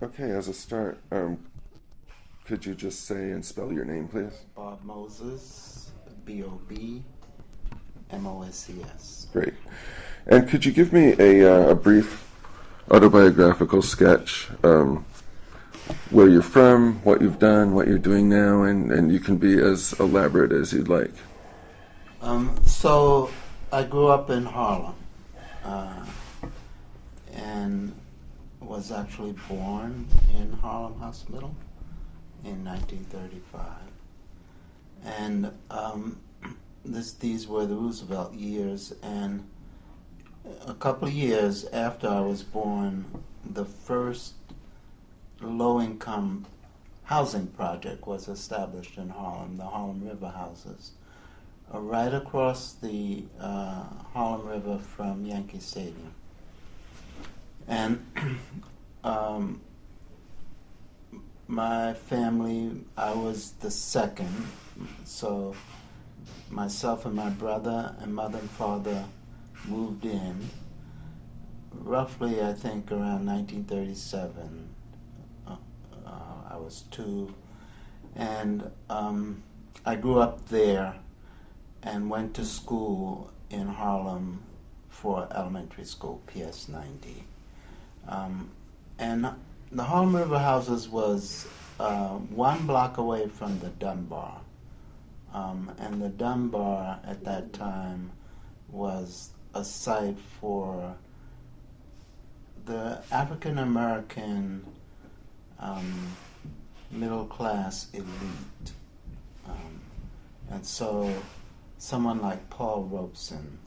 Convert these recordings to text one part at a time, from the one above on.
Okay, as a start, could you just say and spell your name, please? Bob Moses, Bobmoses. Great. And could you give me a brief autobiographical sketch, where you're from, what you've done, what you're doing now, and you can be as elaborate as you'd like. So I grew up in Harlem and was actually born in Harlem Hospital in 1935. And these were the Roosevelt years, and a couple of years after I was born, the first low-income housing project was established in Harlem, the Harlem River Houses, right across the Harlem River from Yankee Stadium. And my family, I was the second, so myself and my brother and mother and father moved in roughly, I think, around 1937. I was 2, and I grew up there and went to school in Harlem for elementary school, PS 90. And the Harlem River Houses was 1 block away from the Dunbar. And the Dunbar at that time was a site for the African American middle class elite. And so someone like Paul Robeson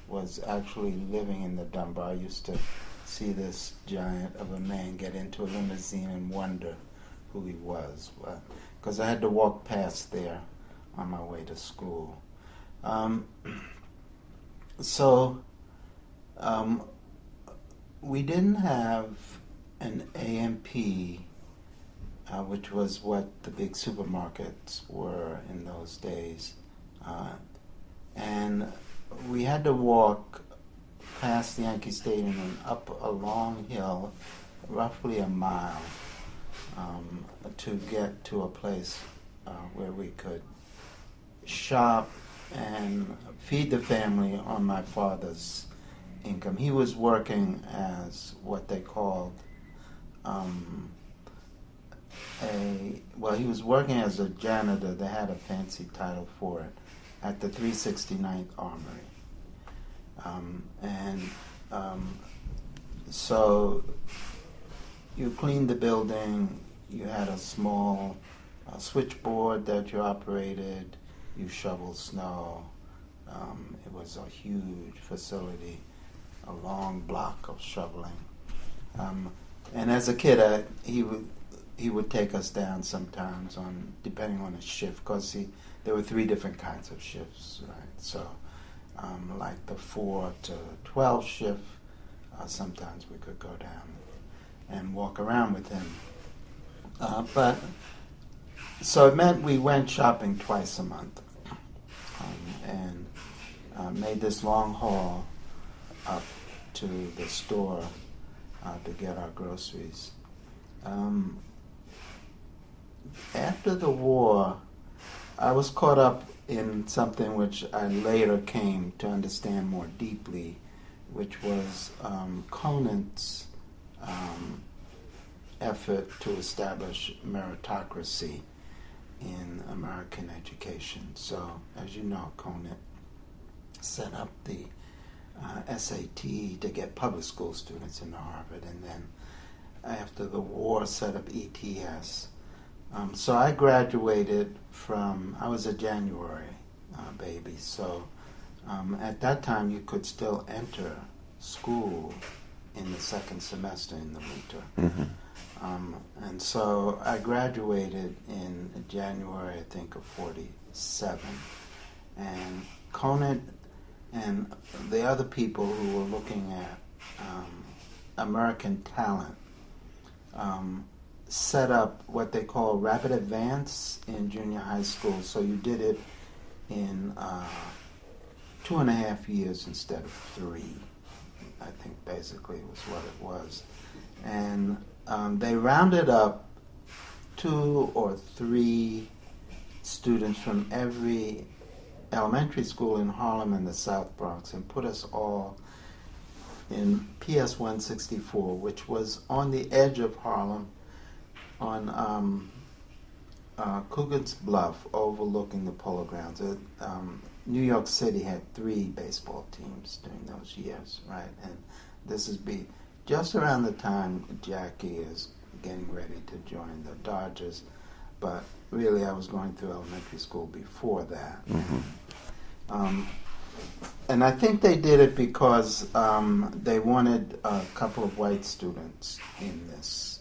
was actually living in the Dunbar. I used to see this giant of a man get into a limousine and wonder who he was, because I had to walk past there on my way to school. So we didn't have an A&P, which was what the big supermarkets were in those days. And we had to walk past the Yankee Stadium and up a long hill, roughly a mile, to get to a place where we could shop and feed the family on my father's income. He was working as what they called he was working as a janitor. They had a fancy title for it at the 369th Armory. So you cleaned the building, you had a small switchboard that you operated, you shoveled snow. It was a huge facility, a long block of shoveling. And as a kid, he would take us down sometimes, depending on his shift, because there were 3 different kinds of shifts, right? So, like the 4 to 12 shift, sometimes we could go down and walk around with him. So it meant we went shopping twice a month, and made this long haul up to the store to get our groceries. After the war, I was caught up in something which I later came to understand more deeply, which was Conant's effort to establish meritocracy in American education. So, as you know, Conant set up the SAT to get public school students into Harvard, and then after the war set up ETS. So I graduated I was a January baby, so at that time you could still enter school in the second semester in the winter. Mm-hmm. And so I graduated in January, I think, of 47. And Conant and the other people who were looking at American talent set up what they call rapid advance in junior high school. So you did it in 2.5 years instead of 3. I think basically was what it was. And they rounded up 2 or 3 students from every elementary school in Harlem and the South Bronx and put us all in PS 164, which was on the edge of Harlem on Coogan's Bluff, overlooking the Polo Grounds. New York City had 3 baseball teams during those years, right? And this is just around the time Jackie is getting ready to join the Dodgers, but really I was going through elementary school before that. Mm-hmm. And I think they did it because they wanted a couple of white students in this,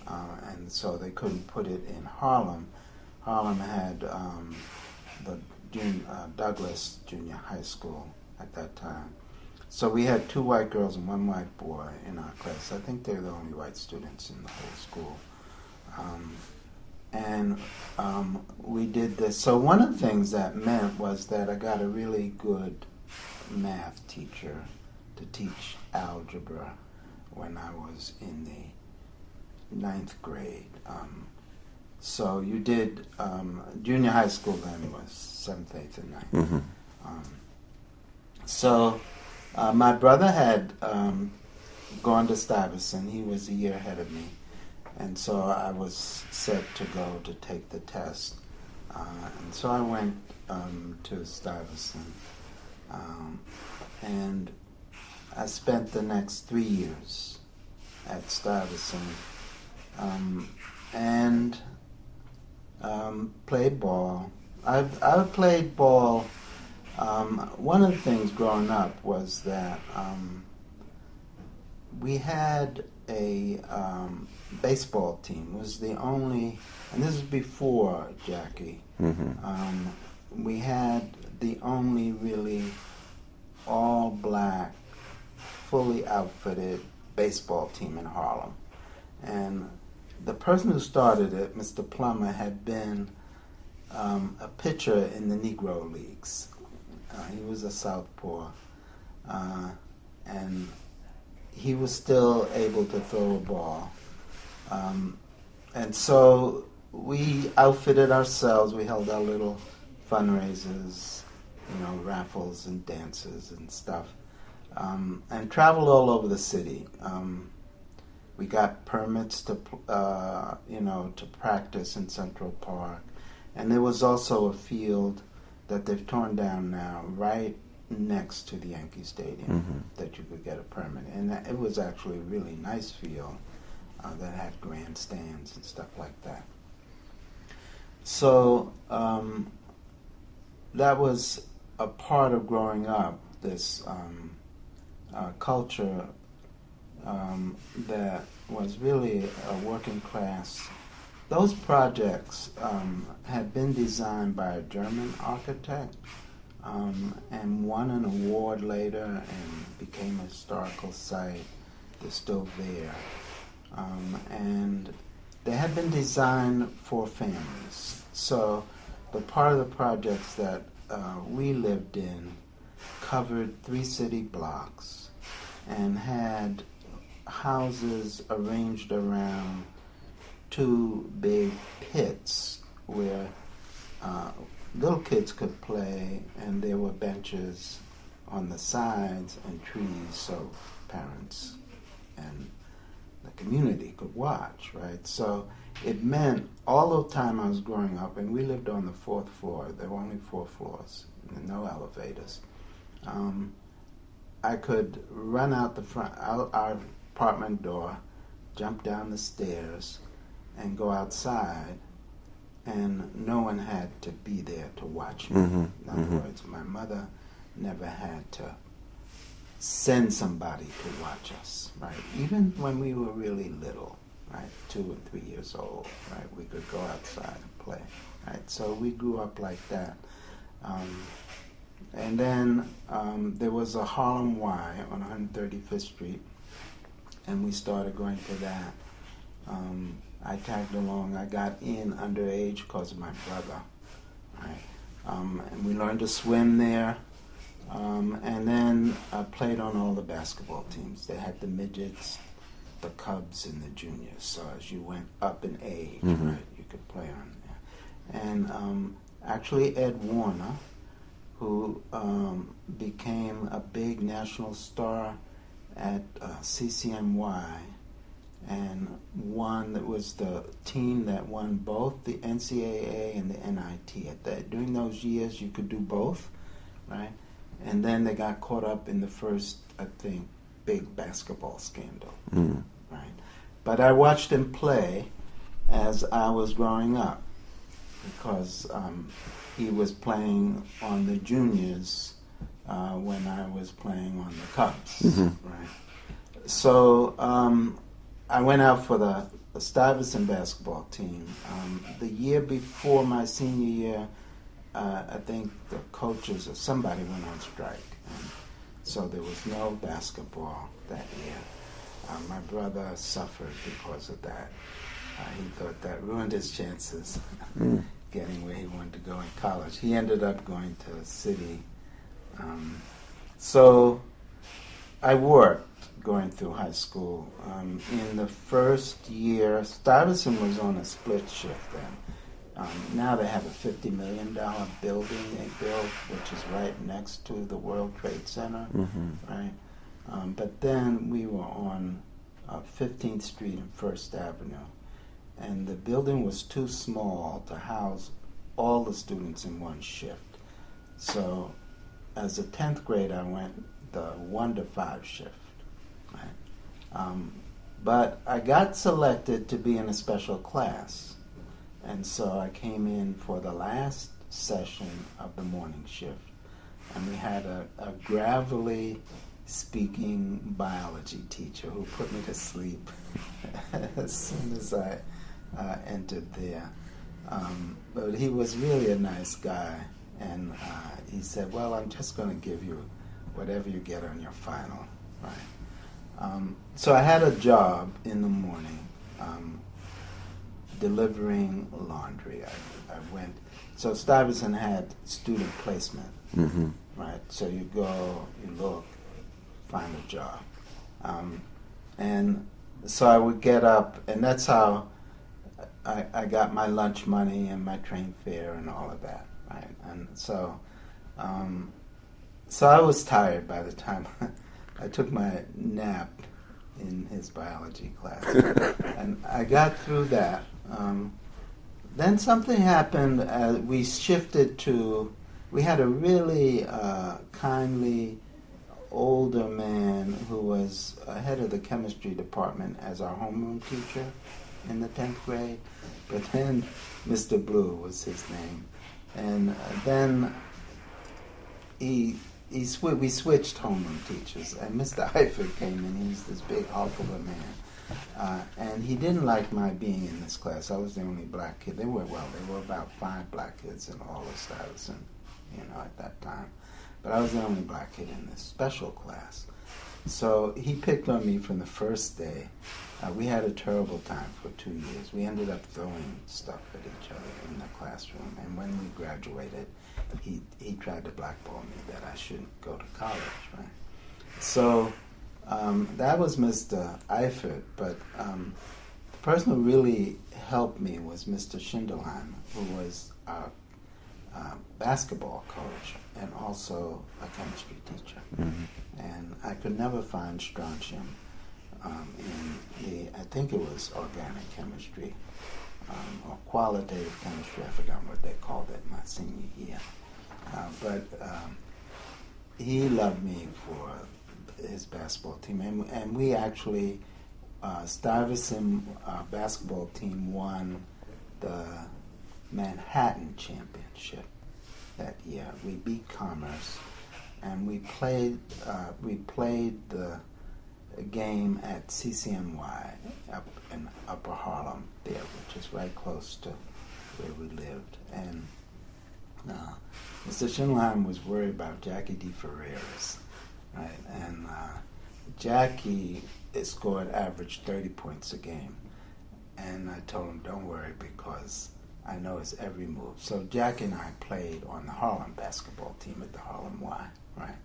and so they couldn't put it in Harlem. Harlem had the Douglas Junior High School at that time. So we had 2 white girls and 1 white boy in our class. I think they were the only white students in the whole school. We did this. So one of the things that meant was that I got a really good math teacher to teach algebra when I was in the 9th grade. So you did, junior high school then was 7th, 8th, and 9th. Mm-hmm. My brother had gone to Stuyvesant. He was a year ahead of me. And so I was set to go to take the test. And so I went to Stuyvesant. And I spent the next 3 years at Stuyvesant and played ball. I played ball. One of the things growing up was that we had a baseball team. It was the only, and this is before Jackie. Mm-hmm. We had the only really all-black, fully outfitted baseball team in Harlem. And the person who started it, Mr. Plummer, had been a pitcher in the Negro Leagues. He was a southpaw. And he was still able to throw a ball. And so we outfitted ourselves. We held our little fundraisers, raffles and dances and stuff, and traveled all over the city. We got permits to practice in Central Park, and there was also a field that they've torn down now, right next to the Yankee Stadium, mm-hmm. that you could get a permit. And it was actually a really nice field that had grandstands and stuff like that. So that was a part of growing up, this culture that was really a working class. Those projects had been designed by a German architect and won an award later and became a historical site. They're still there. And they had been designed for families. So the part of the projects that we lived in covered 3 city blocks and had houses arranged around 2 big pits where little kids could play, and there were benches on the sides and trees so parents and the community could watch, right? So it meant all the time I was growing up, and we lived on the 4th floor. There were only 4 floors and no elevators. I could run out the front, out our apartment door, jump down the stairs, and go outside, and no one had to be there to watch me. Mm-hmm. In other mm-hmm. words, my mother never had to send somebody to watch us, right? Even when we were really little, right, 2 and 3 years old, right, we could go outside and play, right? So we grew up like that. And then there was a Harlem Y on 135th Street, and we started going to that. I tagged along. I got in underage because of my brother, right? And we learned to swim there. And then I played on all the basketball teams. They had the midgets, the Cubs and the juniors. So as you went up in age, Mm-hmm. right, you could play on there. And actually Ed Warner, who became a big national star at CCNY, and that was the team that won both the NCAA and the NIT. During those years, you could do both, right? And then they got caught up in the first, I think, big basketball scandal, right? But I watched him play as I was growing up, because he was playing on the juniors when I was playing on the Cubs, right? So I went out for the Stuyvesant basketball team. The year before my senior year, I think the coaches or somebody went on strike, and so there was no basketball that year. My brother suffered because of that. He thought that ruined his chances getting where he wanted to go in college. He ended up going to a city. So I worked going through high school. In the first year, Stuyvesant was on a split shift then. Now they have a $50 million building they built, which is right next to the World Trade Center, right? But then we were on 15th Street and First Avenue, and the building was too small to house all the students in one shift. So as a 10th grade, I went the 1 to 5 shift, right? But I got selected to be in a special class, and so I came in for the last session of the morning shift, and we had a gravelly speaking biology teacher who put me to sleep as soon as I entered there. But he was really a nice guy, and he said, well, I'm just going to give you whatever you get on your final, right? So I had a job in the morning delivering laundry. I went, so Stuyvesant had student placement, right? So you go, you look, find a job. And so I would get up, and that's how I got my lunch money and my train fare and all of that, right? And so I was tired by the time I took my nap in his biology class. And I got through that. Then something happened. We shifted to, we had a really kindly older man who was head of the chemistry department as our homeroom teacher in the 10th grade. But then Mr. Blue was his name. And then we switched homeroom teachers, and Mr. Eifert came in. He was this big hulk of a man. And he didn't like my being in this class. I was the only black kid. There were about 5 black kids in all of Stuyvesant, at that time. But I was the only black kid in this special class. So he picked on me from the first day. We had a terrible time for 2 years. We ended up throwing stuff at each other in the classroom. And when we graduated, he tried to blackball me that I shouldn't go to college, right? So that was Mr. Eifert, but the person who really helped me was Mr. Schindelheim, who was our basketball coach and also a chemistry teacher. And I could never find strontium in I think it was organic chemistry or qualitative chemistry. I forgot what they called it my senior year. But he loved me for his basketball team, and we actually Stuyvesant basketball team won the Manhattan Championship that year. We beat Commerce, and we played the game at CCNY up in Upper Harlem there, which is right close to where we lived. And Mr. Schindelheim was worried about Jackie DeFerreras, right? And Jackie scored average 30 points a game. And I told him, don't worry, because I know his every move. So Jack and I played on the Harlem basketball team at the Harlem Y, right?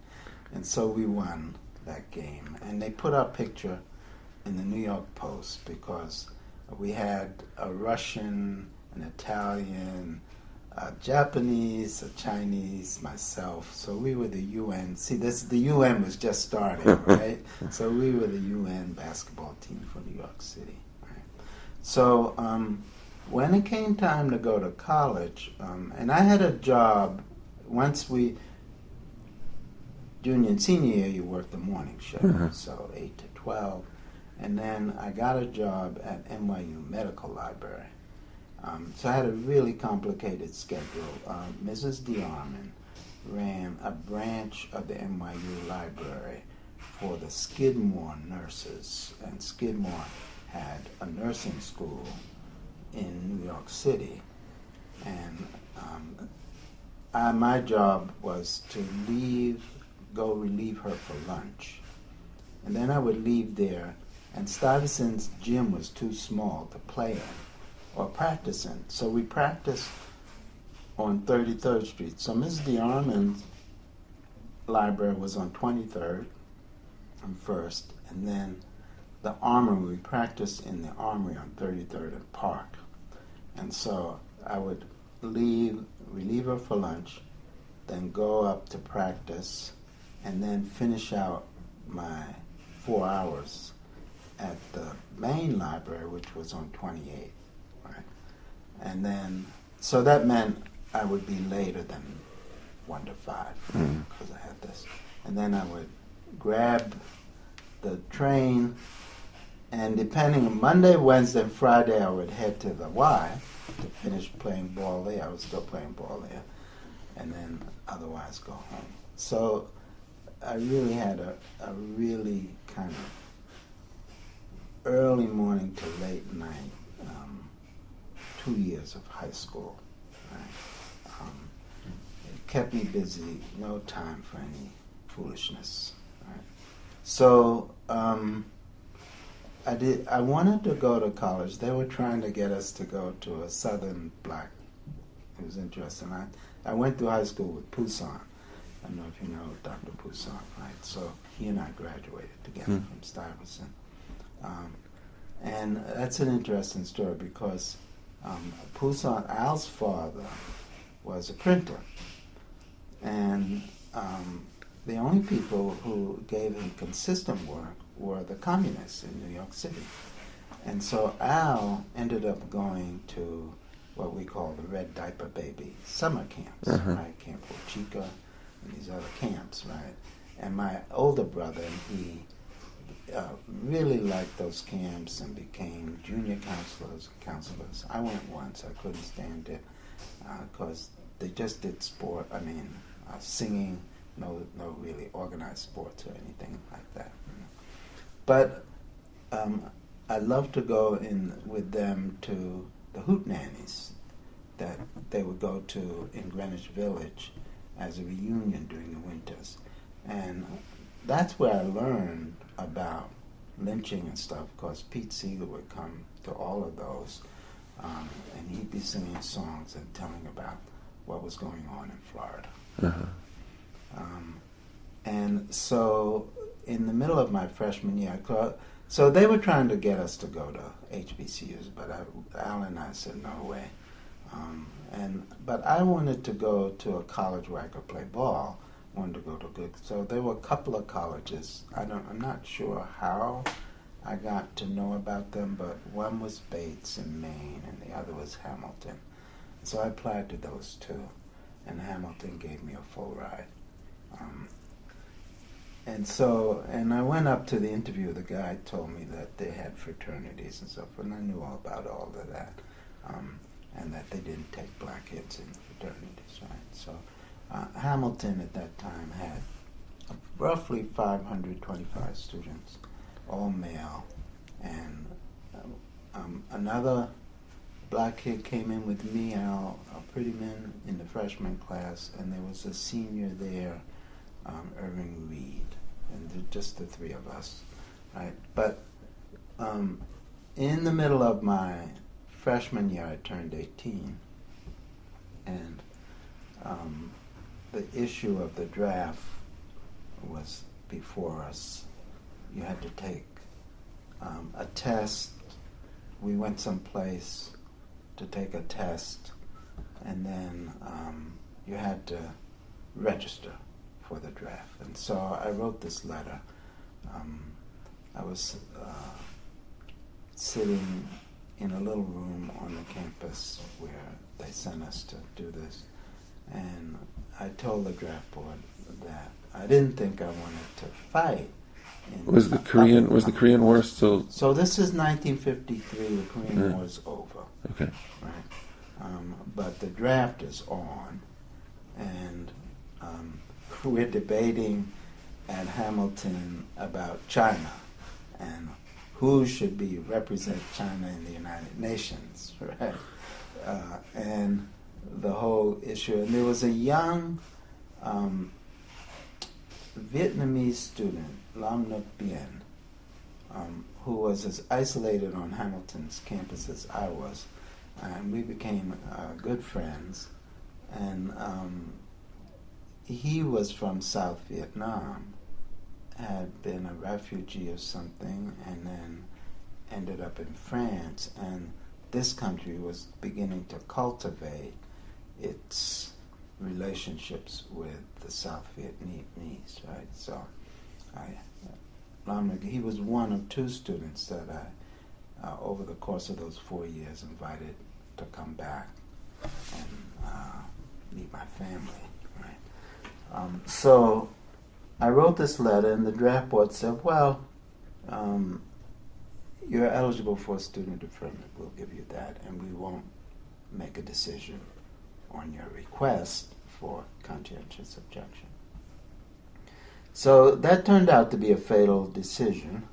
And so we won that game. And they put our picture in the New York Post because we had a Russian, an Italian, a Japanese, a Chinese, myself. So we were the UN. See, the UN was just starting, right? So we were the UN basketball team for New York City. Right? So when it came time to go to college, and I had a job once junior and senior year, you worked the morning shift, so 8 to 12. And then I got a job at NYU Medical Library. So I had a really complicated schedule. Mrs. DeArmond ran a branch of the NYU Library for the Skidmore nurses. And Skidmore had a nursing school in New York City. And my job was to go relieve her for lunch. And then I would leave there, and Stuyvesant's gym was too small to play in or practice in. So we practiced on 33rd Street. So Ms. DeArmond's library was on 23rd and 1st, and then the Armory, we practiced in the Armory on 33rd and Park. And so I would relieve her for lunch, then go up to practice, and then finish out my 4 hours at the main library, which was on 28th, right? And then, so that meant I would be later than 1 to 5, because I had this. And then I would grab the train, and depending on Monday, Wednesday, and Friday, I would head to the Y to finish playing ball there. I was still playing ball there. And then otherwise go home. So I really had a really kind of early morning to late night 2 years of high school. Right? It kept me busy, no time for any foolishness. Right? So I wanted to go to college. They were trying to get us to go to a Southern black. It was interesting. I went through high school with Poussin. I don't know if you know Dr. Poussin, right? So he and I graduated together from Stuyvesant. And that's an interesting story because Poussin, Al's father, was a printer. And the only people who gave him consistent work were the communists in New York City. And so Al ended up going to what we call the Red Diaper Baby summer camps, right? Camp Chica and these other camps, right? And my older brother, he really liked those camps and became junior counselors. I went once. I couldn't stand it because they just did sport. I mean, singing, no really organized sports or anything like that. But I loved to go in with them to the hootenannies that they would go to in Greenwich Village as a reunion during the winters. And that's where I learned about lynching and stuff, because Pete Seeger would come to all of those, and he'd be singing songs and telling about what was going on in Florida. And so in the middle of my freshman year, so they were trying to get us to go to HBCUs, but Al and I said no way. But I wanted to go to a college where I could play ball. Wanted to go to good. So there were a couple of colleges. I'm not sure how I got to know about them, but one was Bates in Maine, and the other was Hamilton. So I applied to those two, and Hamilton gave me a full ride. And I went up to the interview. The guy told me that they had fraternities and stuff, and I knew all about all of that, and that they didn't take black kids in fraternities, right? So Hamilton at that time had roughly 525 students, all male, and another black kid came in with me, Al Prettyman, in the freshman class, and there was a senior there, Irving Reed, and just the three of us, right? But in the middle of my freshman year, I turned 18, and the issue of the draft was before us. You had to take a test. We went someplace to take a test, and then you had to register for the draft. And so I wrote this letter. I was sitting in a little room on the campus where they sent us to do this, and I told the draft board that I didn't think I wanted to fight. Was the Korean War still? So this is 1953. The Korean War is over. Okay. Right. But the draft is on, and we're debating at Hamilton about China and who should be represent China in the United Nations, right? And the whole issue. And there was a young Vietnamese student, Lam Ngoc Bien, who was as isolated on Hamilton's campus as I was, and we became good friends. And he was from South Vietnam, had been a refugee or something, and then ended up in France. And this country was beginning to cultivate its relationships with the South Vietnamese, right? So he was one of two students that I, over the course of those 4 years, invited to come back and meet my family, right? So I wrote this letter, and the draft board said, well, you're eligible for a student deferment. We'll give you that, and we won't make a decision on your request for conscientious objection. So that turned out to be a fatal decision.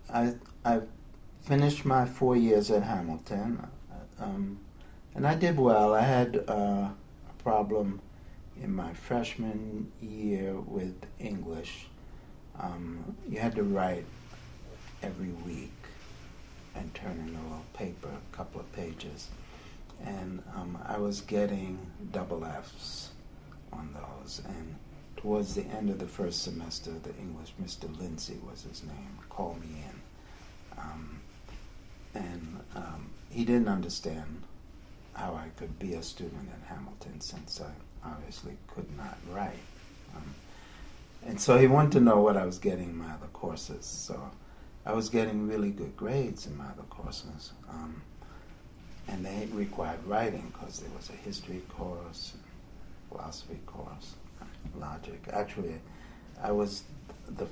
I finished my 4 years at Hamilton, and I did well. I had a problem in my freshman year with English. You had to write every week and turn in a little paper, a couple of pages. And I was getting double Fs on those. And towards the end of the first semester, the English, Mr. Lindsay was his name, called me in. He didn't understand how I could be a student at Hamilton since I obviously could not write. And so he wanted to know what I was getting in my other courses. So I was getting really good grades in my other courses. And they required writing because there was a history course, philosophy course, logic. Actually, I was the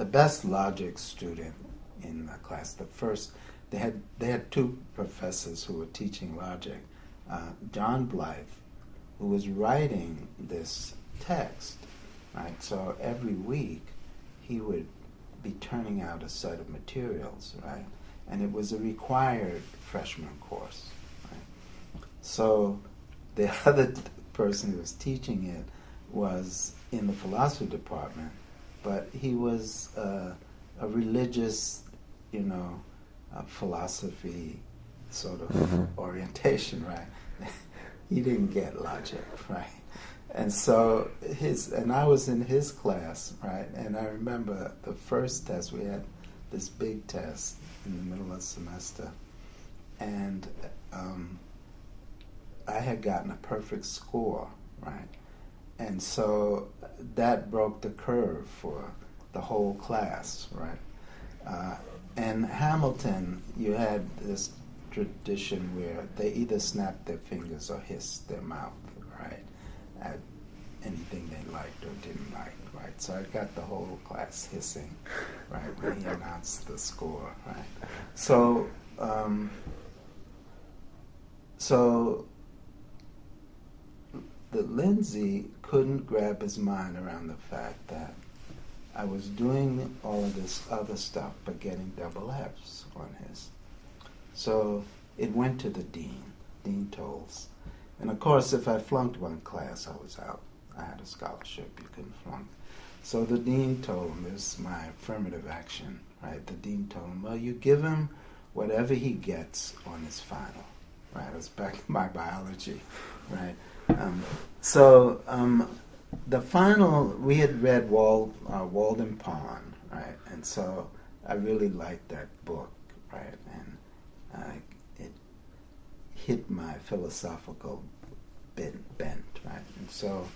best logic student in the class. The first, they had two professors who were teaching logic. John Blythe, who was writing this text, right? So every week he would be turning out a set of materials, right? And it was a required freshman course, right? So the other person who was teaching it was in the philosophy department, but he was a religious, philosophy sort of orientation, right? He didn't get logic, right? And so and I was in his class, right? And I remember the first test, we had this big test in the middle of the semester, and I had gotten a perfect score, right? And so that broke the curve for the whole class, right? And Hamilton, you had this tradition where they either snapped their fingers or hissed their mouth, right, at anything they liked or didn't like, right? So I got the whole class hissing, right, when he announced the score, right? So, the Lindsay couldn't grab his mind around the fact that I was doing all of this other stuff but getting double Fs on his. So it went to the dean, Dean Tolles. And of course, if I flunked one class, I was out. I had a scholarship, you couldn't flunk. So the dean told him, this is my affirmative action, right? The dean told him, well, you give him whatever he gets on his final, right? It was back in my biology, right? the final, we had read Walden Pond, right? And so I really liked that book, right? And it hit my philosophical bent, right? And so,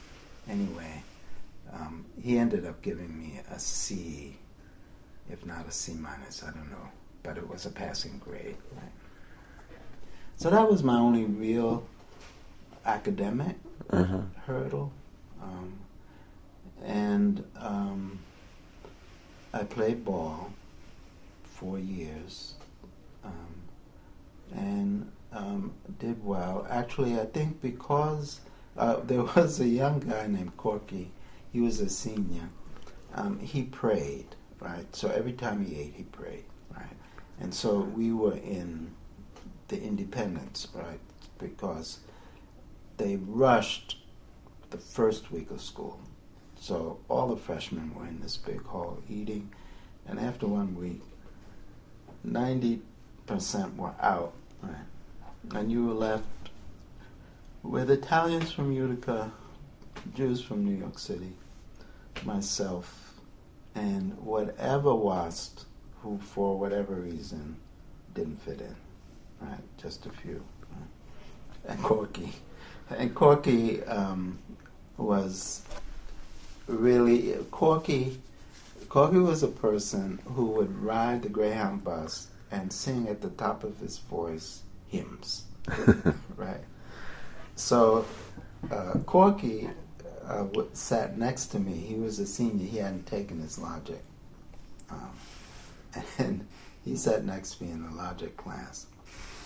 anyway, he ended up giving me a C, if not a C minus, I don't know, but it was a passing grade, right? So that was my only real academic hurdle. And I played ball 4 years and did well. Actually, I think because there was a young guy named Corky, he was a senior. He prayed, right? So every time he ate, he prayed, right? And so we were in the Independence, right? Because they rushed the first week of school. So all the freshmen were in this big hall eating, and after 1 week, 90% were out, right? And you were left with Italians from Utica, Jews from New York City, myself, and whatever wasp who, for whatever reason, didn't fit in, right? Just a few. Right? And Corky. And Corky was really, Corky was a person who would ride the Greyhound bus and sing at the top of his voice hymns, right? So Corky sat next to me. He was a senior. He hadn't taken his logic. And he sat next to me in the logic class.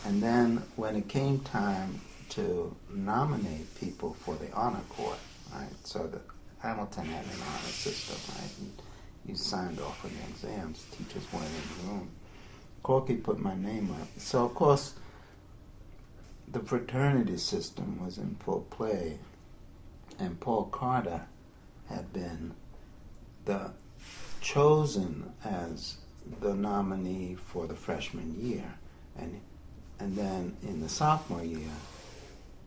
And then when it came time to nominate people for the honor court, right? So the Hamilton had an honor system, right? And you signed off on the exams. Teachers weren't in the room. Corky put my name up. So, of course, the fraternity system was in full play, and Paul Carter had been chosen as the nominee for the freshman year, and then in the sophomore year,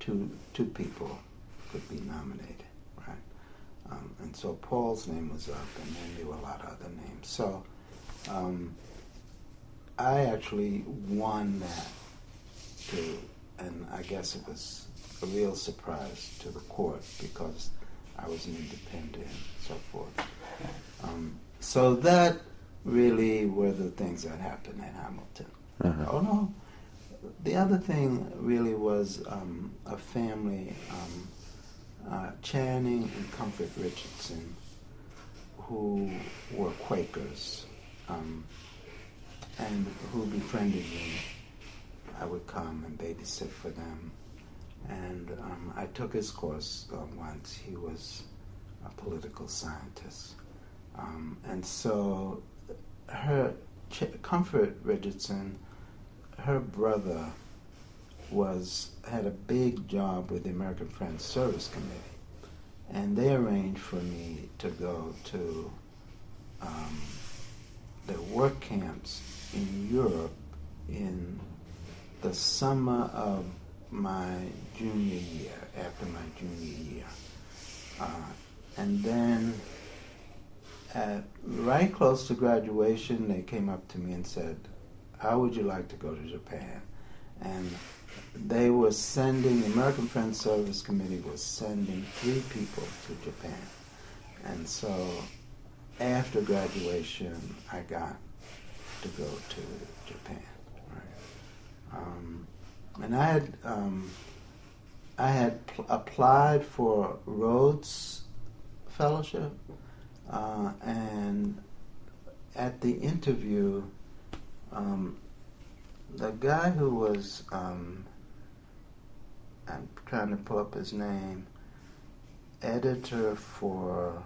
two people could be nominated, right? And so Paul's name was up, and then there were a lot of other names. So I actually won that too, and I guess it was a real surprise to the court because I was an independent and so forth. So that really were the things that happened at Hamilton. Oh no, the other thing really was a family, Channing and Comfort Richardson, who were Quakers, and who befriended me. I would come and babysit for them. And I took his course once. He was a political scientist. And so Comfort Richardson, her brother had a big job with the American Friends Service Committee. And they arranged for me to go to the work camps in Europe in the summer of my junior year, after my junior year. And then right close to graduation, they came up to me and said, how would you like to go to Japan? And they were sending, the American Friends Service Committee was sending 3 people to Japan. And so after graduation, I got to go to Japan. Right? And I had applied for Rhodes Fellowship, and at the interview, the guy who was, I'm trying to pull up his name, editor for,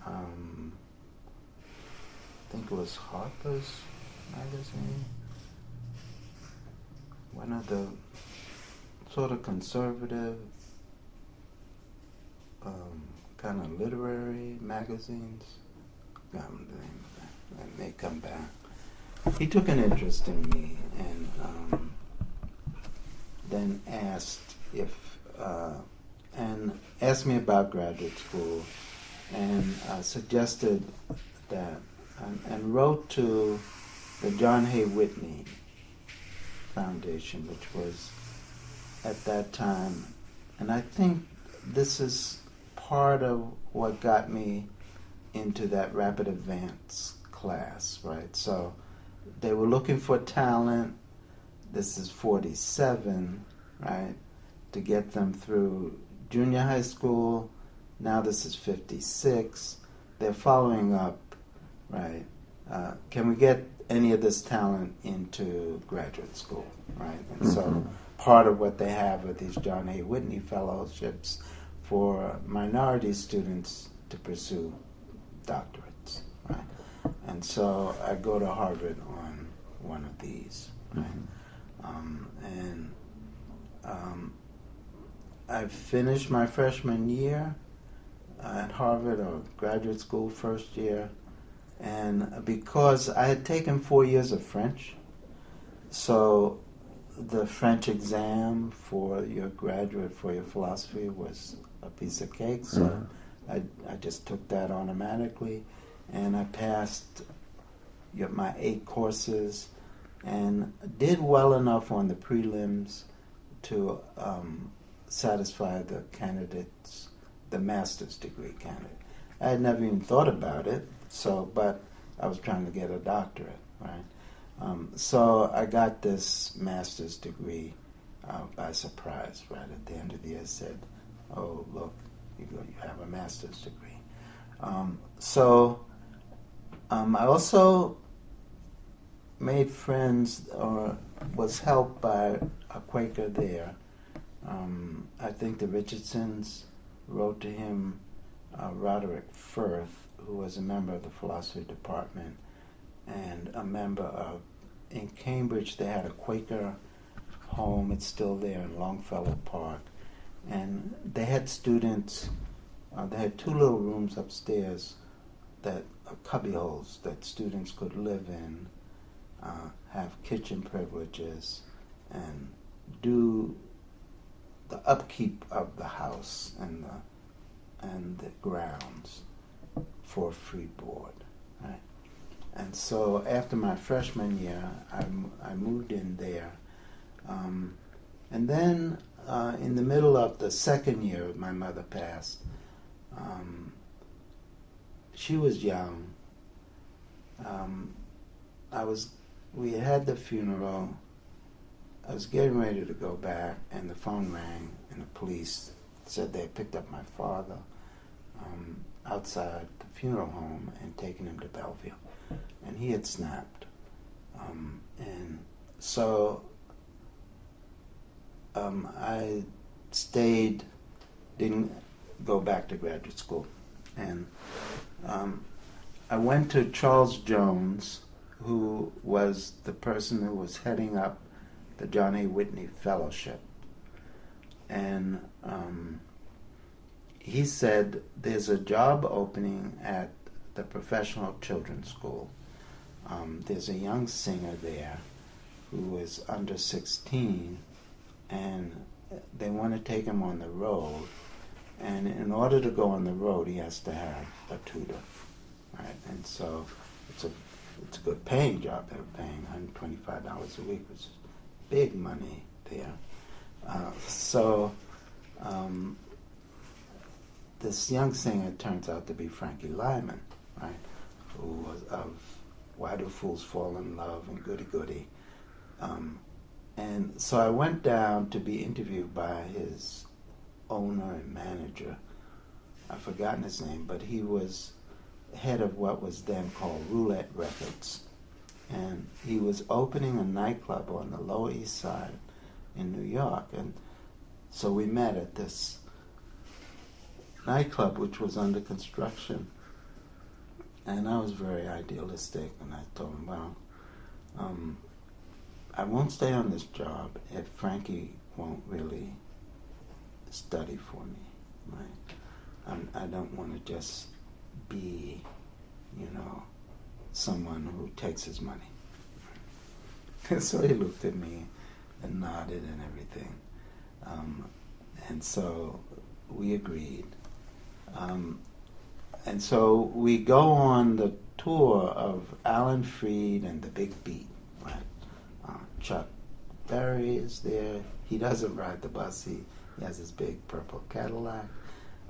I think it was Harper's Magazine, one of the sort of conservative, kind of literary magazines. That may come back. He took an interest in me and then asked if and asked me about graduate school, and suggested that, and wrote to the John Hay Whitney Foundation, which was at that time, and I think this is part of what got me into that rapid advance class, right? So they were looking for talent. This is 47, right? To get them through junior high school. Now this is 56. They're following up, right? Can we get any of this talent into graduate school, right? And so part of what they have are these John A. Whitney fellowships for minority students to pursue doctorates, right? And so I go to Harvard on one of these, right? I finished my freshman year at Harvard, or graduate school first year, and because I had taken 4 years of French, so the French exam for your graduate, for your philosophy, was a piece of cake, so I just took that automatically, and I passed my 8 courses and did well enough on the prelims to satisfy the candidates, the master's degree candidate. I had never even thought about it, but I was trying to get a doctorate, right? So I got this master's degree by surprise, right? At the end of the year, said, "Oh, look, you have a master's degree." I also made friends, or was helped by a Quaker there. I think the Richardsons wrote to him, Roderick Firth, who was a member of the philosophy department and a member of, in Cambridge they had a Quaker home, it's still there in Longfellow Park, and they had students, they had 2 little rooms upstairs that cubby holes that students could live in, have kitchen privileges, and do the upkeep of the house and the grounds for free board, right? And so after my freshman year, I moved in there, and then in the middle of the second year, my mother passed. She was young. We had the funeral. I was getting ready to go back, and the phone rang, and the police said they had picked up my father outside the funeral home and taken him to Bellevue, and he had snapped. And so I stayed, didn't go back to graduate school, and I went to Charles Jones, who was the person who was heading up the John A. Whitney Fellowship. And he said, there's a job opening at the Professional Children's School. There's a young singer there who is under 16, and they want to take him on the road. And in order to go on the road, he has to have a tutor, right? And so it's a good paying job. They were paying $125 a week, which is big money there. This young singer turns out to be Frankie Lyman, right? Who was of Why Do Fools Fall in Love and Goody Goody. And so I went down to be interviewed by his owner and manager. I've forgotten his name, but he was head of what was then called Roulette Records. And he was opening a nightclub on the Lower East Side in New York. And so we met at this nightclub, which was under construction. And I was very idealistic, and I told him, well, I won't stay on this job if Frankie won't really study for me, right? I don't want to just be, someone who takes his money. So he looked at me and nodded and everything. And so we agreed. And so we go on the tour of Alan Freed and the Big Beat, right? Chuck Berry is there. He doesn't ride the bus. He has his big purple Cadillac.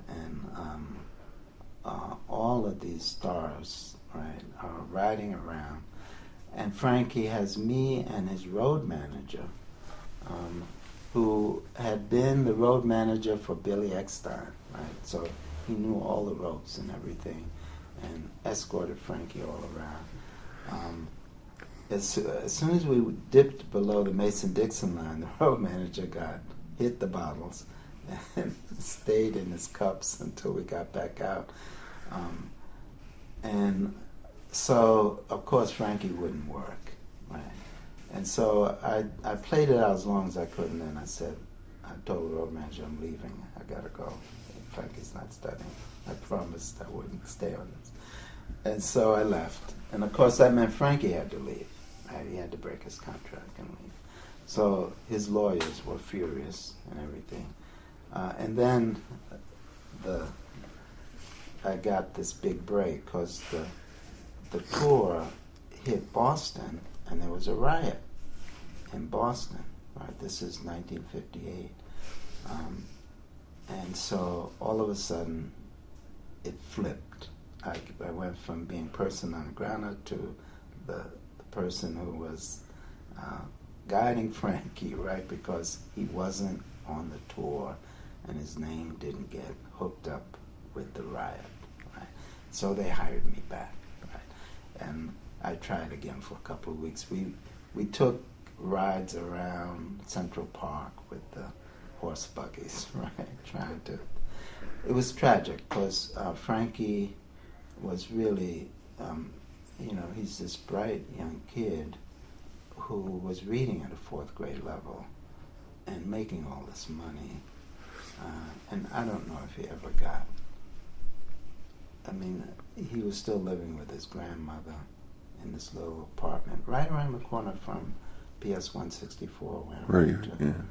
And all of these stars, right, are riding around. And Frankie has me and his road manager, who had been the road manager for Billy Eckstein, right? So he knew all the ropes and everything, and escorted Frankie all around. As soon as we dipped below the Mason-Dixon line, the road manager hit the bottles and stayed in his cups until we got back out. And so, of course, Frankie wouldn't work, right? And so I played it out as long as I could, and then I told the road manager, I'm leaving. I gotta go. Frankie's not studying. I promised I wouldn't stay on this. And so I left. And of course that meant Frankie had to leave. Right? He had to break his contract and leave. So his lawyers were furious and everything. And then I got this big break because the tour hit Boston, and there was a riot in Boston. Right, this is 1958, and so all of a sudden it flipped. I went from being person non grata to the person who was guiding Frankie, right, because he wasn't on the tour, and his name didn't get hooked up with the riot. Right, so they hired me back. And I tried again for a couple of weeks. We took rides around Central Park with the horse buggies, right? Trying to. It was tragic because Frankie was really, he's this bright young kid who was reading at a fourth grade level and making all this money. And I don't know if he ever got. I mean, he was still living with his grandmother in this little apartment right around the corner from PS 164 where I went to. Yeah.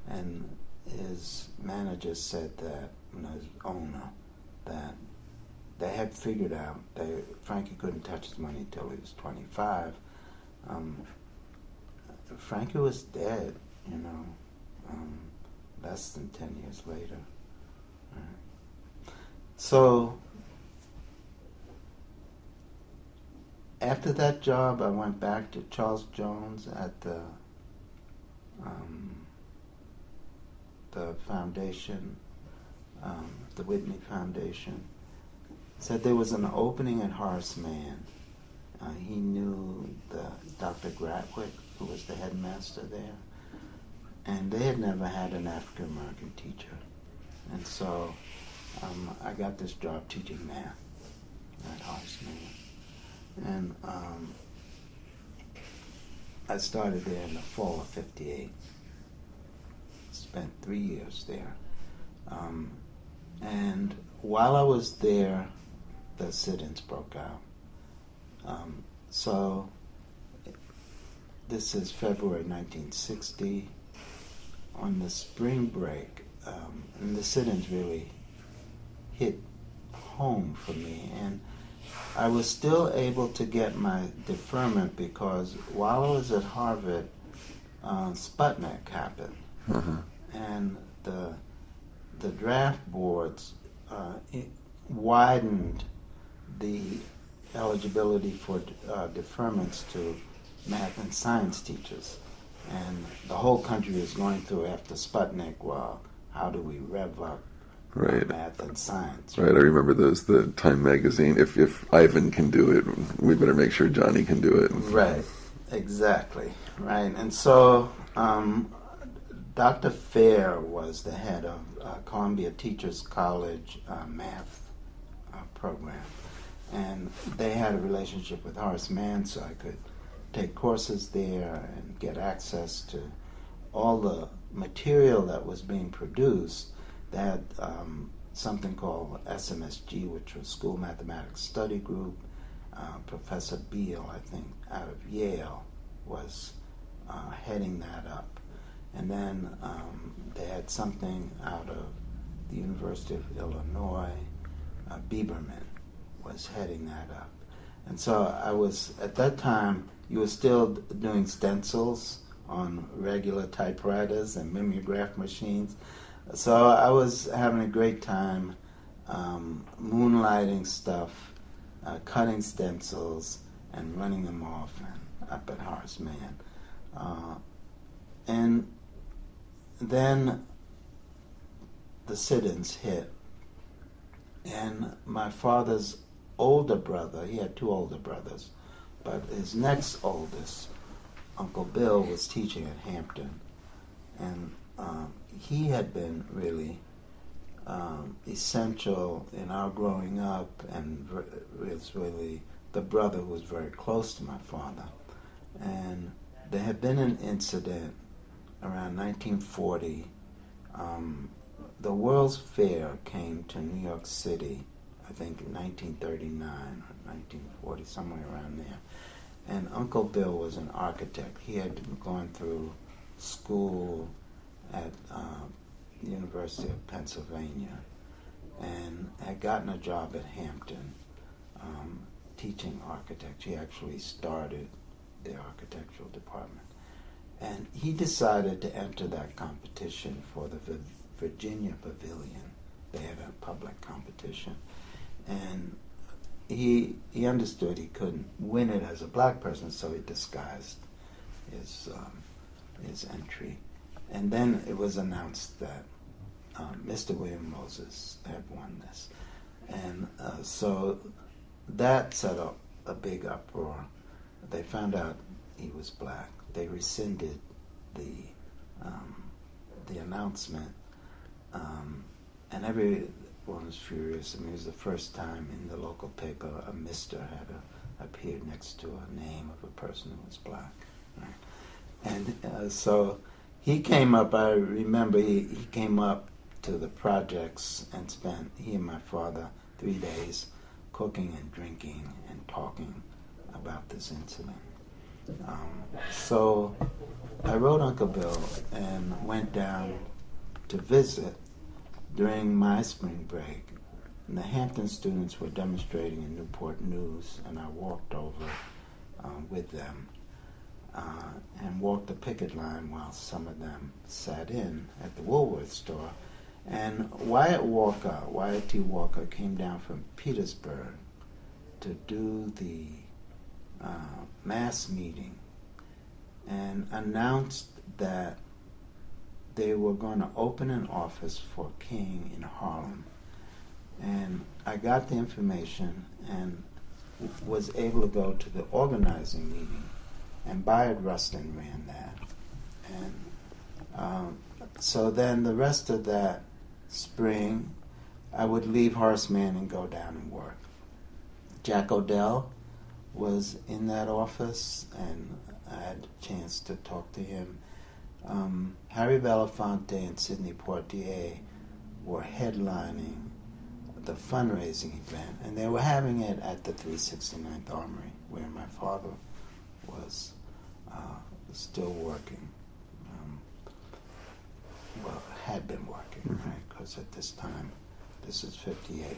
And his manager said that, his owner, that they had figured out that Frankie couldn't touch his money until he was 25. Frankie was dead, less than 10 years later. So after that job, I went back to Charles Jones at the foundation, the Whitney Foundation. Said there was an opening at Horace Mann. He knew Dr. Gratwick, who was the headmaster there, and they had never had an African American teacher, and so I got this job teaching math at Horace Mann. And I started there in the fall of '58. Spent 3 years there. And while I was there, the sit-ins broke out. So this is February 1960. On the spring break, and the sit-ins really hit home for me, and I was still able to get my deferment because while I was at Harvard, Sputnik happened, and the draft boards widened the eligibility for deferments to math and science teachers, and the whole country is going through after Sputnik. Well, how do we rev up? Right. Math and science. Right, I remember those, the Time magazine. If Ivan can do it, we better make sure Johnny can do it. Right, exactly. Right, and so Dr. Fair was the head of Columbia Teachers College math program. And they had a relationship with Horace Mann, so I could take courses there and get access to all the material that was being produced. They had something called SMSG, which was School Mathematics Study Group. Professor Beale, I think, out of Yale, was heading that up. And then they had something out of the University of Illinois, Biberman was heading that up. And so I was, at that time, you were still doing stencils on regular typewriters and mimeograph machines. So I was having a great time moonlighting stuff, cutting stencils, and running them off up at Horace Mann. And then the sit-ins hit. And my father's older brother, he had two older brothers, but his next oldest, Uncle Bill, was teaching at Hampton. And he had been really essential in our growing up, and was really the brother who was very close to my father. And there had been an incident around 1940. The World's Fair came to New York City, I think in 1939 or 1940, somewhere around there. And Uncle Bill was an architect. He had gone through school at the University of Pennsylvania and had gotten a job at Hampton teaching architecture. He actually started the architectural department. And he decided to enter that competition for the Virginia Pavilion. They had a public competition. And he understood he couldn't win it as a black person, so he disguised his entry. And then it was announced that Mr. William Moses had won this. And so that set up a big uproar. They found out he was black. They rescinded the announcement, and everyone was furious. I mean, it was the first time in the local paper a Mr. had appeared next to a name of a person who was black. Right? And so he came up, I remember he came up to the projects and spent, he and my father, 3 days cooking and drinking and talking about this incident. So I wrote Uncle Bill and went down to visit during my spring break. And the Hampton students were demonstrating in Newport News, and I walked over with them and walked the picket line while some of them sat in at the Woolworth store. And Wyatt T. Walker came down from Petersburg to do the mass meeting and announced that they were going to open an office for King in Harlem. And I got the information and was able to go to the organizing meeting, and Bayard Rustin ran that. And so then the rest of that spring, I would leave Horace Mann and go down and work. Jack Odell was in that office, and I had a chance to talk to him. Harry Belafonte and Sidney Poitier were headlining the fundraising event, and they were having it at the 369th Armory, where my father was still working. Well, had been working, right? Because at this time, this is 58.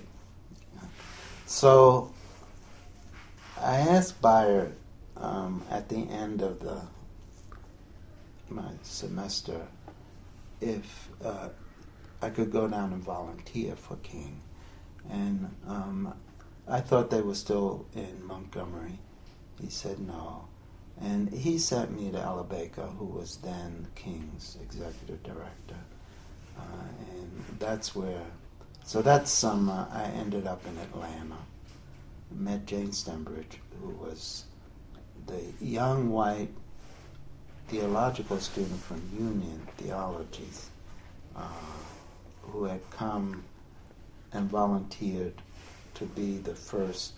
So I asked Bayard at the end of my semester if I could go down and volunteer for King. And I thought they were still in Montgomery. He said no. And he sent me to Ella Baker, who was then King's executive director. And that's where, so that summer I ended up in Atlanta. Met Jane Stembridge, who was the young white theological student from Union Theologies, who had come and volunteered to be the first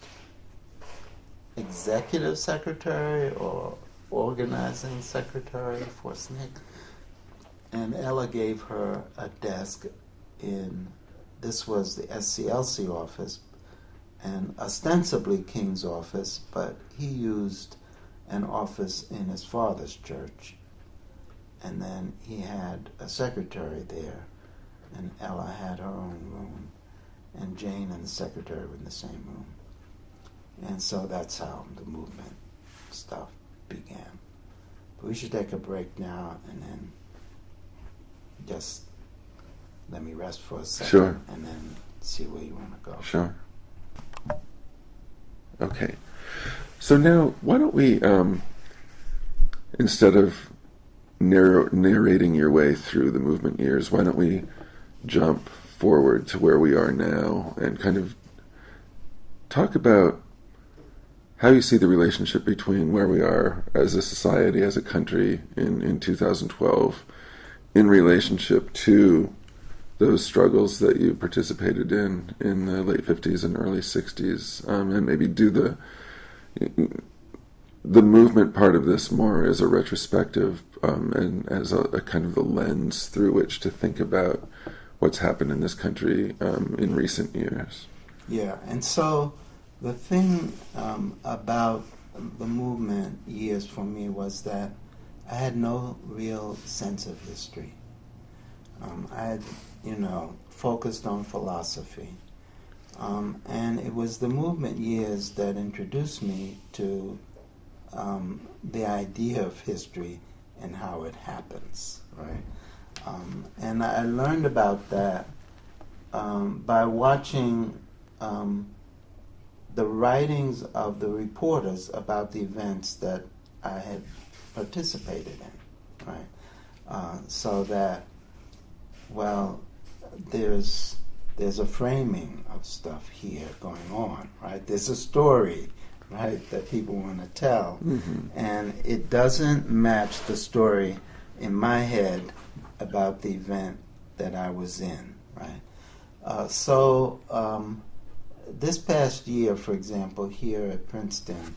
executive secretary or organizing secretary for SNCC. And Ella gave her a desk this was the SCLC office, and ostensibly King's office, but he used an office in his father's church. And then he had a secretary there. and Ella had her own room, and Jane and the secretary were in the same room. And so that's how the movement stuff began. But we should take a break now and then just let me rest for a second. Sure. And then see where you want to go. Sure. Okay. So now, why don't we, instead of narrating your way through the movement years, why don't we jump forward to where we are now and kind of talk about how you see the relationship between where we are as a society, as a country in 2012, in relationship to those struggles that you participated in the late 50s and early 60s, and maybe do the movement part of this more as a retrospective and as a kind of the lens through which to think about what's happened in this country in recent years. Yeah, and so the thing about the movement years for me was that I had no real sense of history. I had, focused on philosophy. And it was the movement years that introduced me to the idea of history and how it happens, right? And I learned about that by watching the writings of the reporters about the events that I had participated in, right? So that, well, there's a framing of stuff here going on, right? There's a story, right, that people want to tell, and it doesn't match the story in my head about the event that I was in, right? So this past year, for example, here at Princeton,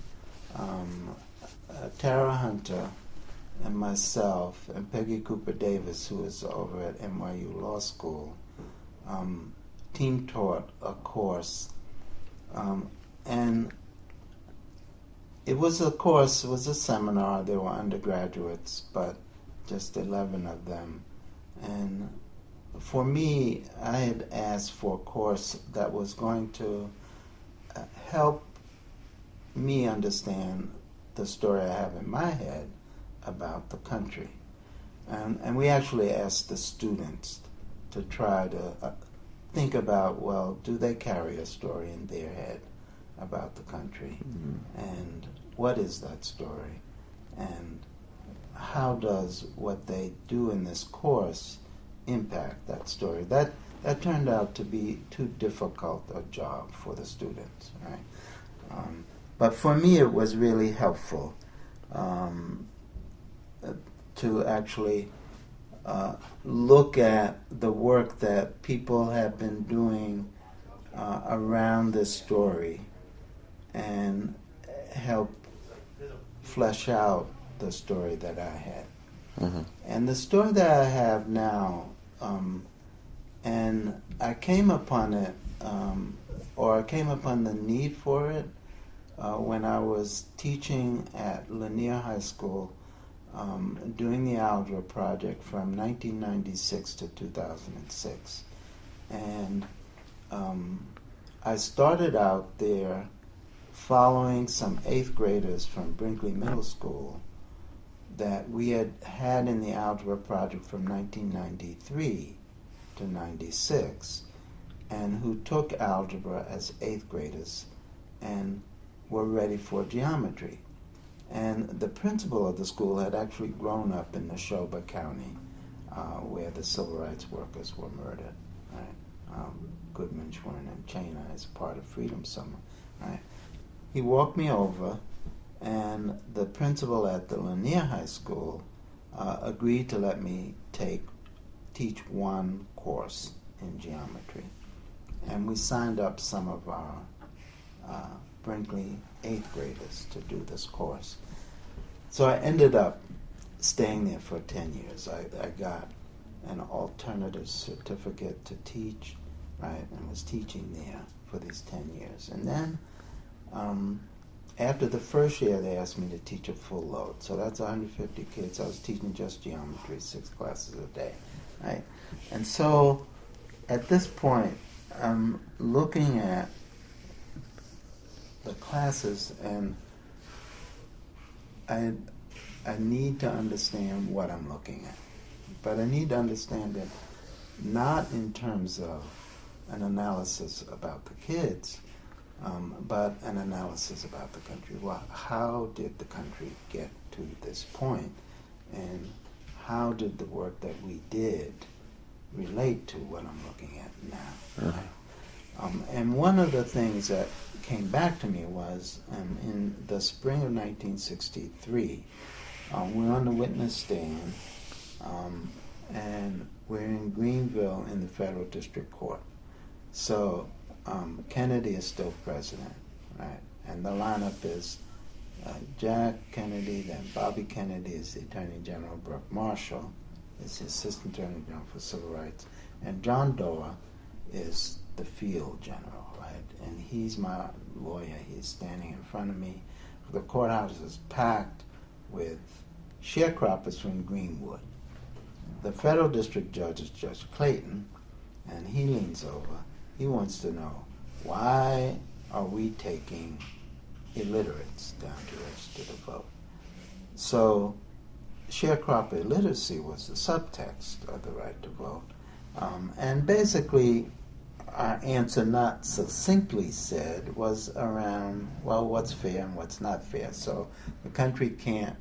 Tara Hunter and myself and Peggy Cooper Davis, who is over at NYU Law School, team taught a course, and it was a seminar. There were undergraduates, but just 11 of them. And for me, I had asked for a course that was going to help me understand the story I have in my head about the country. And we actually asked the students to try to think about, well, do they carry a story in their head about the country? And what is that story? And how does what they do in this course impact that story? That turned out to be too difficult a job for the students, right? But for me, it was really helpful to actually look at the work that people have been doing around this story and help flesh out the story that I had. And the story that I have now, and I came upon it, or I came upon the need for it when I was teaching at Lanier High School doing the algebra project from 1996 to 2006. And I started out there following some 8th graders from Brinkley Middle School that we had in the algebra project from 1993 to 96, and who took algebra as 8th graders and were ready for geometry. And the principal of the school had actually grown up in Neshoba County, where the civil rights workers were murdered, right? Goodman, Schwerin, and Chaina as part of Freedom Summer, right? He walked me over, and the principal at the Lanier High School agreed to let me teach one course in geometry. And we signed up some of our Brinkley 8th graders to do this course. So I ended up staying there for 10 years. I got an alternative certificate to teach, right, and was teaching there for these 10 years. And then after the first year, they asked me to teach a full load. So that's 150 kids. I was teaching just geometry, 6 classes a day, right? And so at this point, I'm looking at the classes, and I need to understand what I'm looking at. But I need to understand it not in terms of an analysis about the kids, but an analysis about the country. Well, how did the country get to this point, and how did the work that we did relate to what I'm looking at now? Right? And one of the things that came back to me was in the spring of 1963, we're on the witness stand, and we're in Greenville in the federal district court. So Kennedy is still president, right? And the lineup is Jack Kennedy, then Bobby Kennedy is the Attorney General, Brooke Marshall is the Assistant Attorney General for Civil Rights, and John Doerr is the field general, right? And he's my lawyer. He's standing in front of me. The courthouse is packed with sharecroppers from Greenwood. The federal district judge is Judge Clayton, and he leans over. He wants to know, why are we taking illiterates down to register to vote? So sharecropper illiteracy was the subtext of the right to vote. And basically, our answer, not succinctly said, was around, well, what's fair and what's not fair. So the country can't,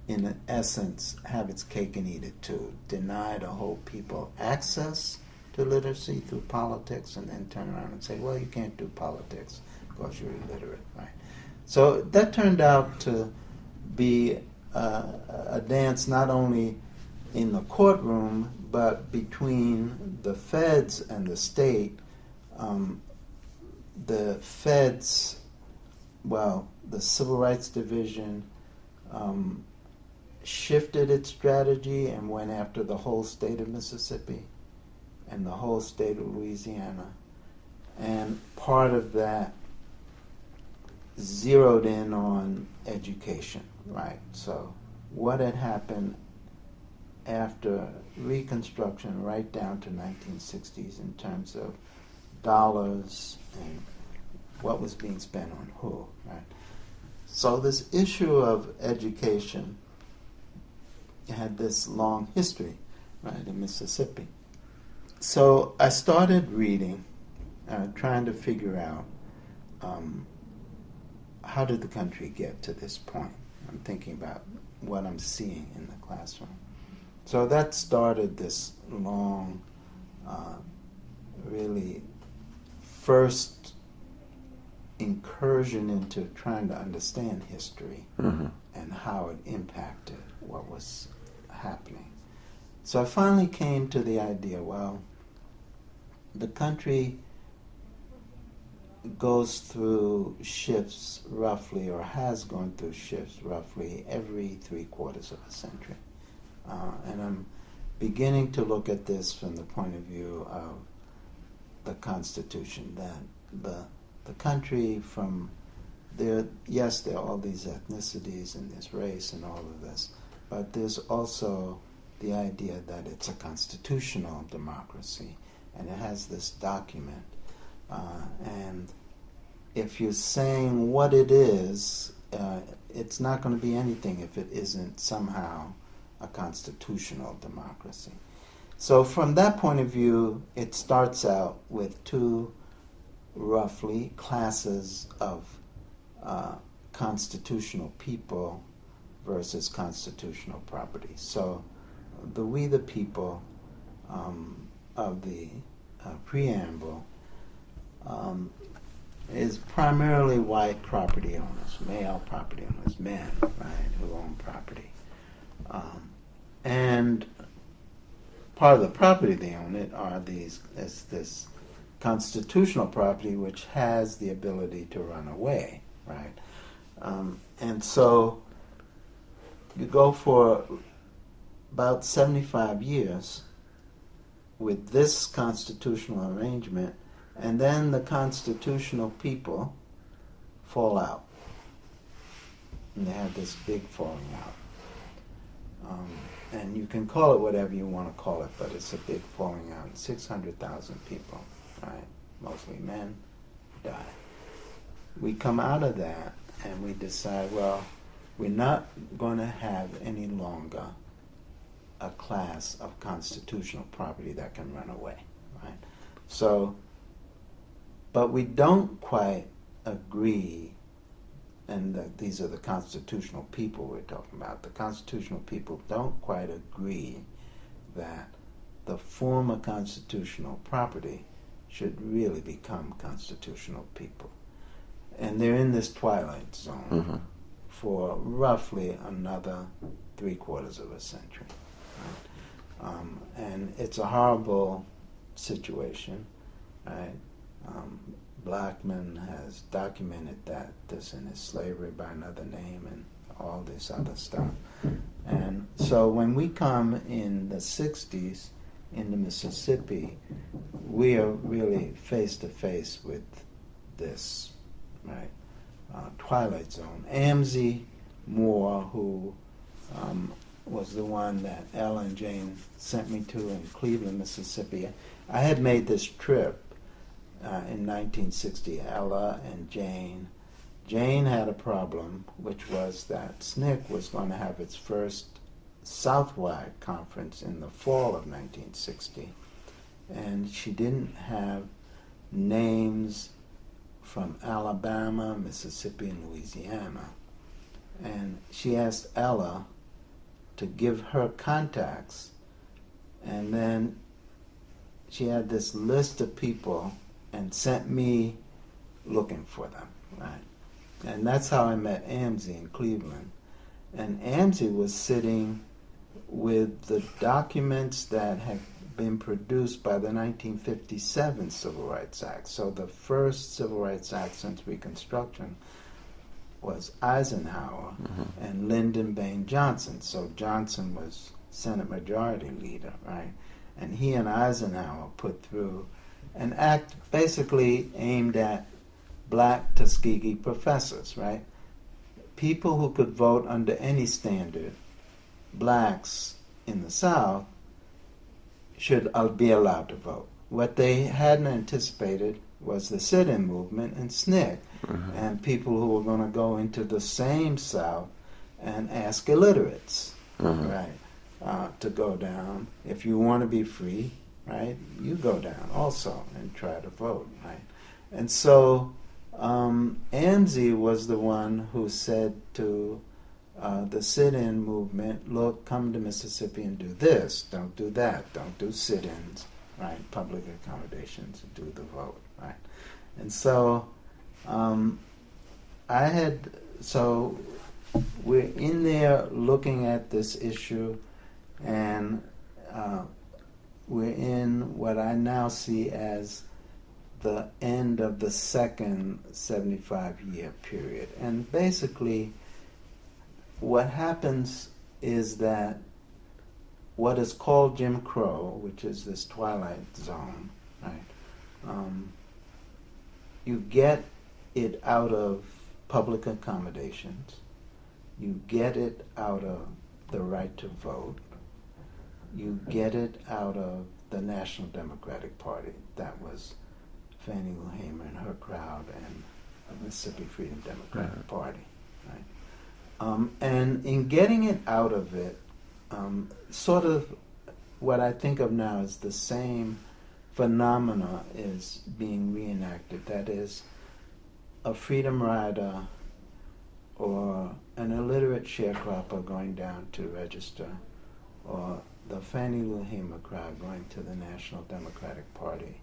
in essence, have its cake and eat it too. Deny the whole people access to literacy through politics, and then turn around and say, well, you can't do politics because you're illiterate, right? So that turned out to be a dance not only in the courtroom, but between the feds and the state. The feds, well, the Civil Rights Division shifted its strategy and went after the whole state of Mississippi and the whole state of Louisiana. And part of that zeroed in on education, right? So what had happened after Reconstruction right down to 1960s in terms of dollars and what was being spent on who, right? So this issue of education had this long history, right, in Mississippi. So I started reading, trying to figure out how did the country get to this point. I'm thinking about what I'm seeing in the classroom. So that started this long, really first incursion into trying to understand history and how it impacted what was happening. So I finally came to the idea, well, the country goes through shifts roughly, or has gone through shifts roughly every 3/4 of a century. And I'm beginning to look at this from the point of view of the Constitution, that the country from there, yes, there are all these ethnicities and this race and all of this, but there's also the idea that it's a constitutional democracy, and it has this document. And if you're saying what it is, it's not going to be anything if it isn't somehow a constitutional democracy. So from that point of view, it starts out with two, roughly, classes of constitutional people versus constitutional property. So the we the people of the preamble is primarily white property owners, male property owners, men, right, who own property. And part of the property they own it are this constitutional property which has the ability to run away, right? And so you go for about 75 years with this constitutional arrangement, and then the constitutional people fall out. And they have this big falling out. and you can call it whatever you want to call it, but it's a big falling out. 600,000 people, right, mostly men, die. We come out of that and we decide, well, we're not going to have any longer a class of constitutional property that can run away, right? So, but we don't quite agree, and these are the constitutional people we're talking about. The constitutional people don't quite agree that the former constitutional property should really become constitutional people. And they're in this twilight zone for roughly another 3/4 of a century. Right? And it's a horrible situation. Right? Blackman has documented this in his Slavery by Another Name and all this other stuff. And so when we come in the 60s into Mississippi, we are really face to face with this, right, twilight zone. Amzie Moore, who was the one that Ella and Jane sent me to in Cleveland, Mississippi. I had made this trip in 1960, Ella and Jane. Jane had a problem, which was that SNCC was going to have its first Southwide conference in the fall of 1960, and she didn't have names from Alabama, Mississippi, and Louisiana. And she asked Ella to give her contacts, and then she had this list of people and sent me looking for them, right? And that's how I met Amzie in Cleveland. And Amzie was sitting with the documents that had been produced by the 1957 Civil Rights Act. So the first Civil Rights Act since Reconstruction was Eisenhower and Lyndon Baines Johnson. So Johnson was Senate Majority Leader, right? And he and Eisenhower put through an act basically aimed at black Tuskegee professors, right? People who could vote under any standard, blacks in the South, should be allowed to vote. What they hadn't anticipated was the sit-in movement and SNCC, and people who were going to go into the same South and ask illiterates, right, to go down. If you want to be free, right, you go down also and try to vote, right? And so Amzie was the one who said to the sit-in movement, look, come to Mississippi and do this, don't do that, don't do sit-ins, right, public accommodations, do the vote, right? And so we're in there looking at this issue, and we're in what I now see as the end of the second 75-year period. And basically, what happens is that what is called Jim Crow, which is this twilight zone, right? You get it out of public accommodations. You get it out of the right to vote. You get it out of the National Democratic Party. That was Fannie Lou Hamer and her crowd, and the Mississippi Freedom Democratic Party, right? And in getting it out of it, sort of what I think of now as the same phenomena is being reenacted. That is, a freedom rider or an illiterate sharecropper going down to register, or the Fannie Lou Hamer crowd going to the National Democratic Party,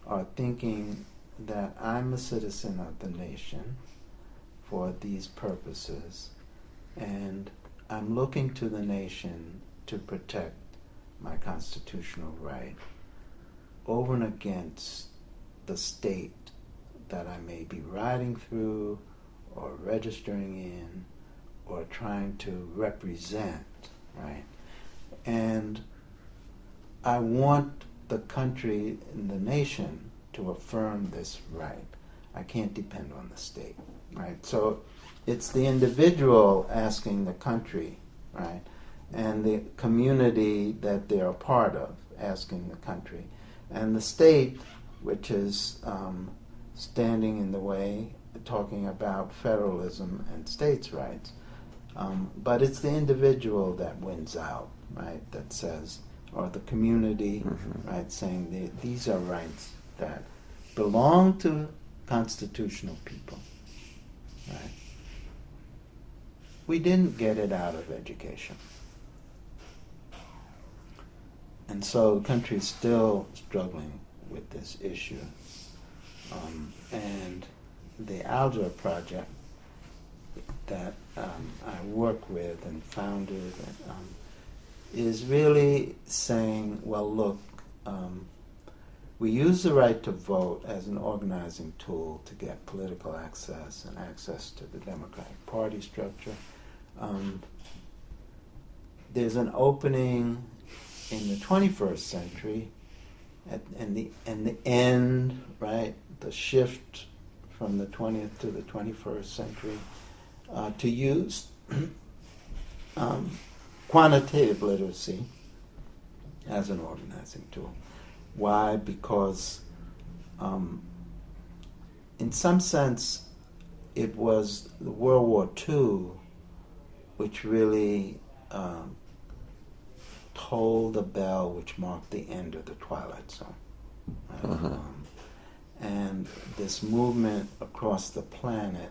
are thinking that I'm a citizen of the nation for these purposes, and I'm looking to the nation to protect my constitutional right over and against the state that I may be riding through or registering in or trying to represent, right? And I want the country and the nation to affirm this right. I can't depend on the state, right? So it's the individual asking the country, right? and the community that they're a part of, asking the country, and the state, which is standing in the way, talking about federalism and states' rights. But it's the individual that wins out, right? That says, or the community, right, saying these are rights that belong to constitutional people, right? We didn't get it out of education. And so the country is still struggling with this issue. And the Algebra Project that I work with and founded is really saying, well, look, we use the right to vote as an organizing tool to get political access and access to the Democratic Party structure. There's an opening in the 21st century, and the end, right, the shift from the 20th to the 21st century, to use quantitative literacy as an organizing tool. Why? Because in some sense it was the World War II which really tolled the bell which marked the end of the Twilight Zone. Right? And this movement across the planet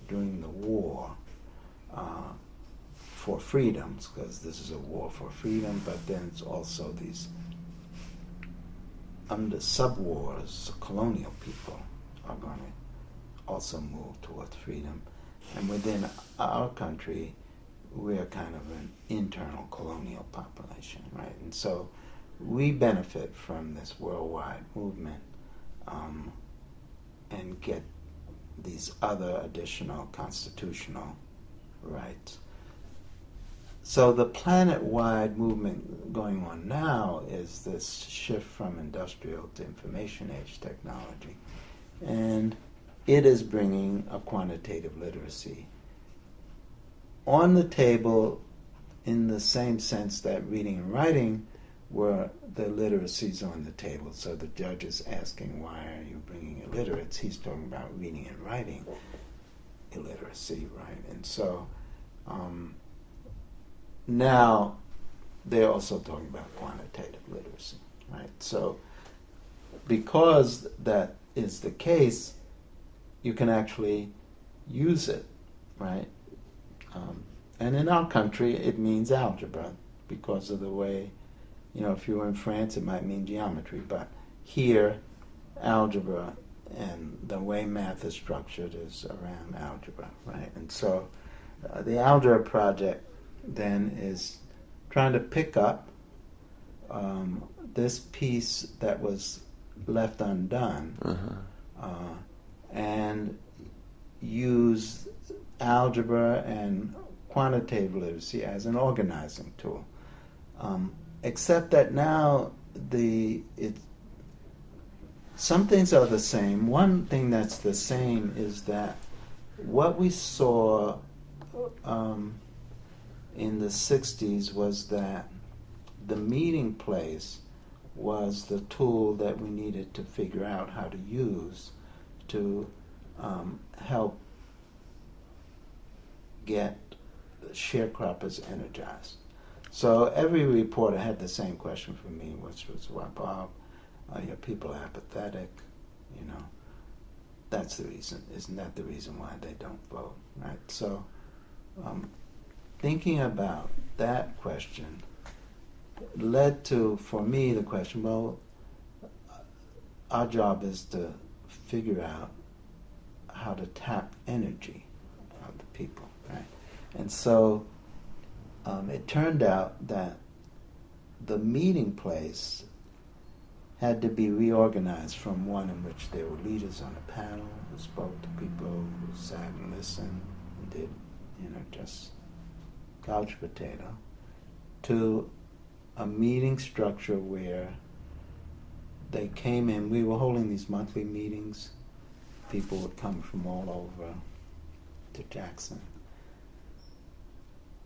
during the war for freedoms, because this is a war for freedom, but then it's also these under sub-wars, colonial people are going to also move towards freedom. And within our country, we're kind of an internal colonial population, right? And so we benefit from this worldwide movement and get these other additional constitutional rights. So the planet-wide movement going on now is this shift from industrial to information age technology. And it is bringing a quantitative literacy on the table in the same sense that reading and writing were the literacies on the table. So the judge is asking, why are you bringing illiterates? He's talking about reading and writing illiteracy, right? And so now they're also talking about quantitative literacy, right? So because that is the case, you can actually use it, right? And in our country, it means algebra because of the way, if you were in France, it might mean geometry, but here, algebra and the way math is structured is around algebra, right? And so the Algebra Project then is trying to pick up this piece that was left undone and use algebra and quantitative literacy as an organizing tool. Except that now some things are the same. One thing that's the same is that what we saw in the 60s was that the meeting place was the tool that we needed to figure out how to use to help get sharecroppers energized. So every reporter had the same question for me, which was, well, Bob, your people are apathetic, that's the reason. Isn't that the reason why they don't vote, right? So thinking about that question led to, for me, the question, well, our job is to figure out how to tap energy of the people, right? And so it turned out that the meeting place had to be reorganized from one in which there were leaders on a panel who spoke to people, who sat and listened and did, just couch potato, to a meeting structure where they came in. We were holding these monthly meetings. People would come from all over to Jackson.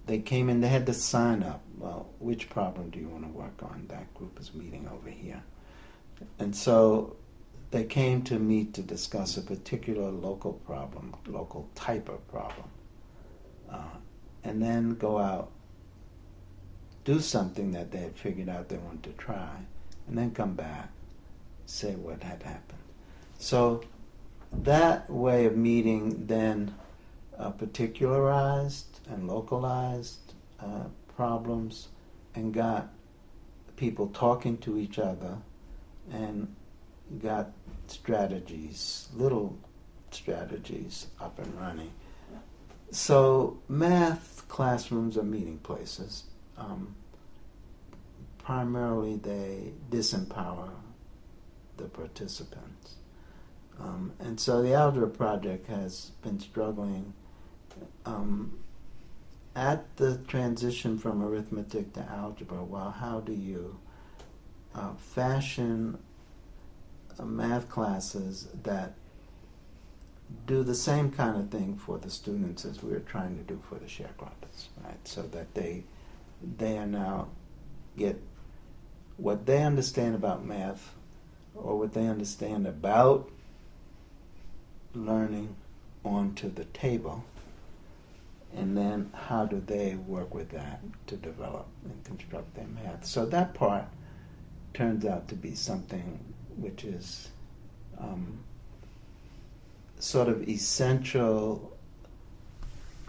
they came in, they had to sign up. Well, which problem do you want to work on? That group is meeting over here. And so they came to meet to discuss a particular local problem, local type of problem, and then go out, do something that they had figured out they wanted to try, and then come back, say what had happened. So that way of meeting then particularized and localized problems and got people talking to each other and got strategies, little strategies up and running. So math classrooms are meeting places. Primarily they disempower the participants. And so the Algebra Project has been struggling at the transition from arithmetic to algebra. Well, how do you fashion math classes that do the same kind of thing for the students as we were trying to do for the sharecroppers, right? So that they are now get what they understand about math or what they understand about learning onto the table, and then how do they work with that to develop and construct their math. So that part turns out to be something which is sort of essential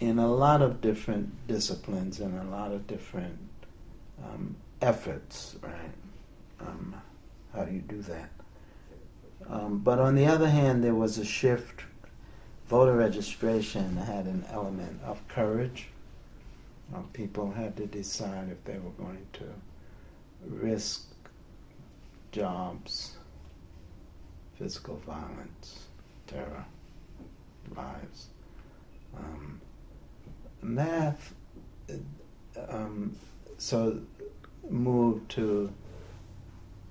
in a lot of different disciplines and a lot of different efforts, right? How do you do that? But on the other hand, there was a shift. Voter registration had an element of courage. People had to decide if they were going to risk jobs, physical violence, terror, lives. Math so moved to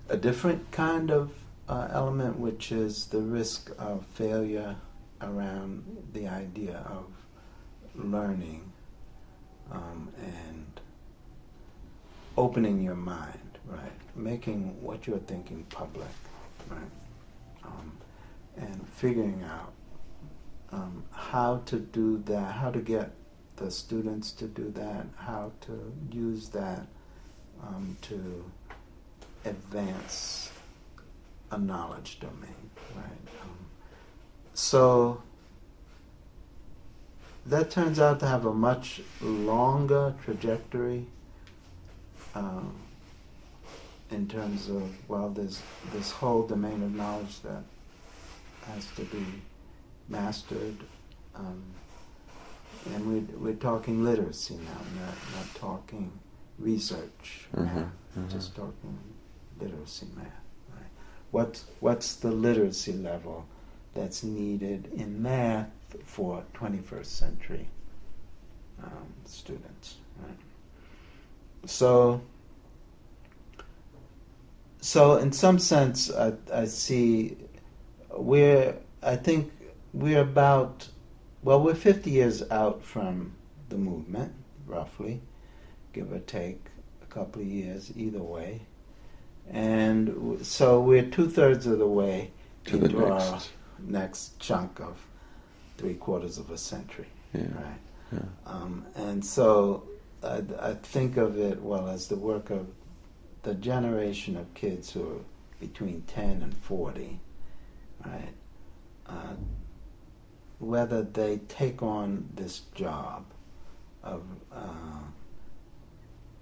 a different kind of element, which is the risk of failure around the idea of learning and opening your mind, right? Making what you're thinking public, right? And figuring out how to do that, how to get the students to do that, how to use that to advance a knowledge domain, right? So that turns out to have a much longer trajectory in terms of, well, there's this whole domain of knowledge that has to be mastered. And we're talking literacy now, not talking research math, just talking literacy math. Right? What's the literacy level that's needed in math for 21st century students? Right? So in some sense, I see I think we're about, well, we're 50 years out from the movement, roughly, give or take a couple of years either way. And so we're 2/3 of the way to the into our next chunk of 3/4 of a century, right? Yeah. And so I think of it, well, as the work of the generation of kids who are between 10 and 40, right? Whether they take on this job of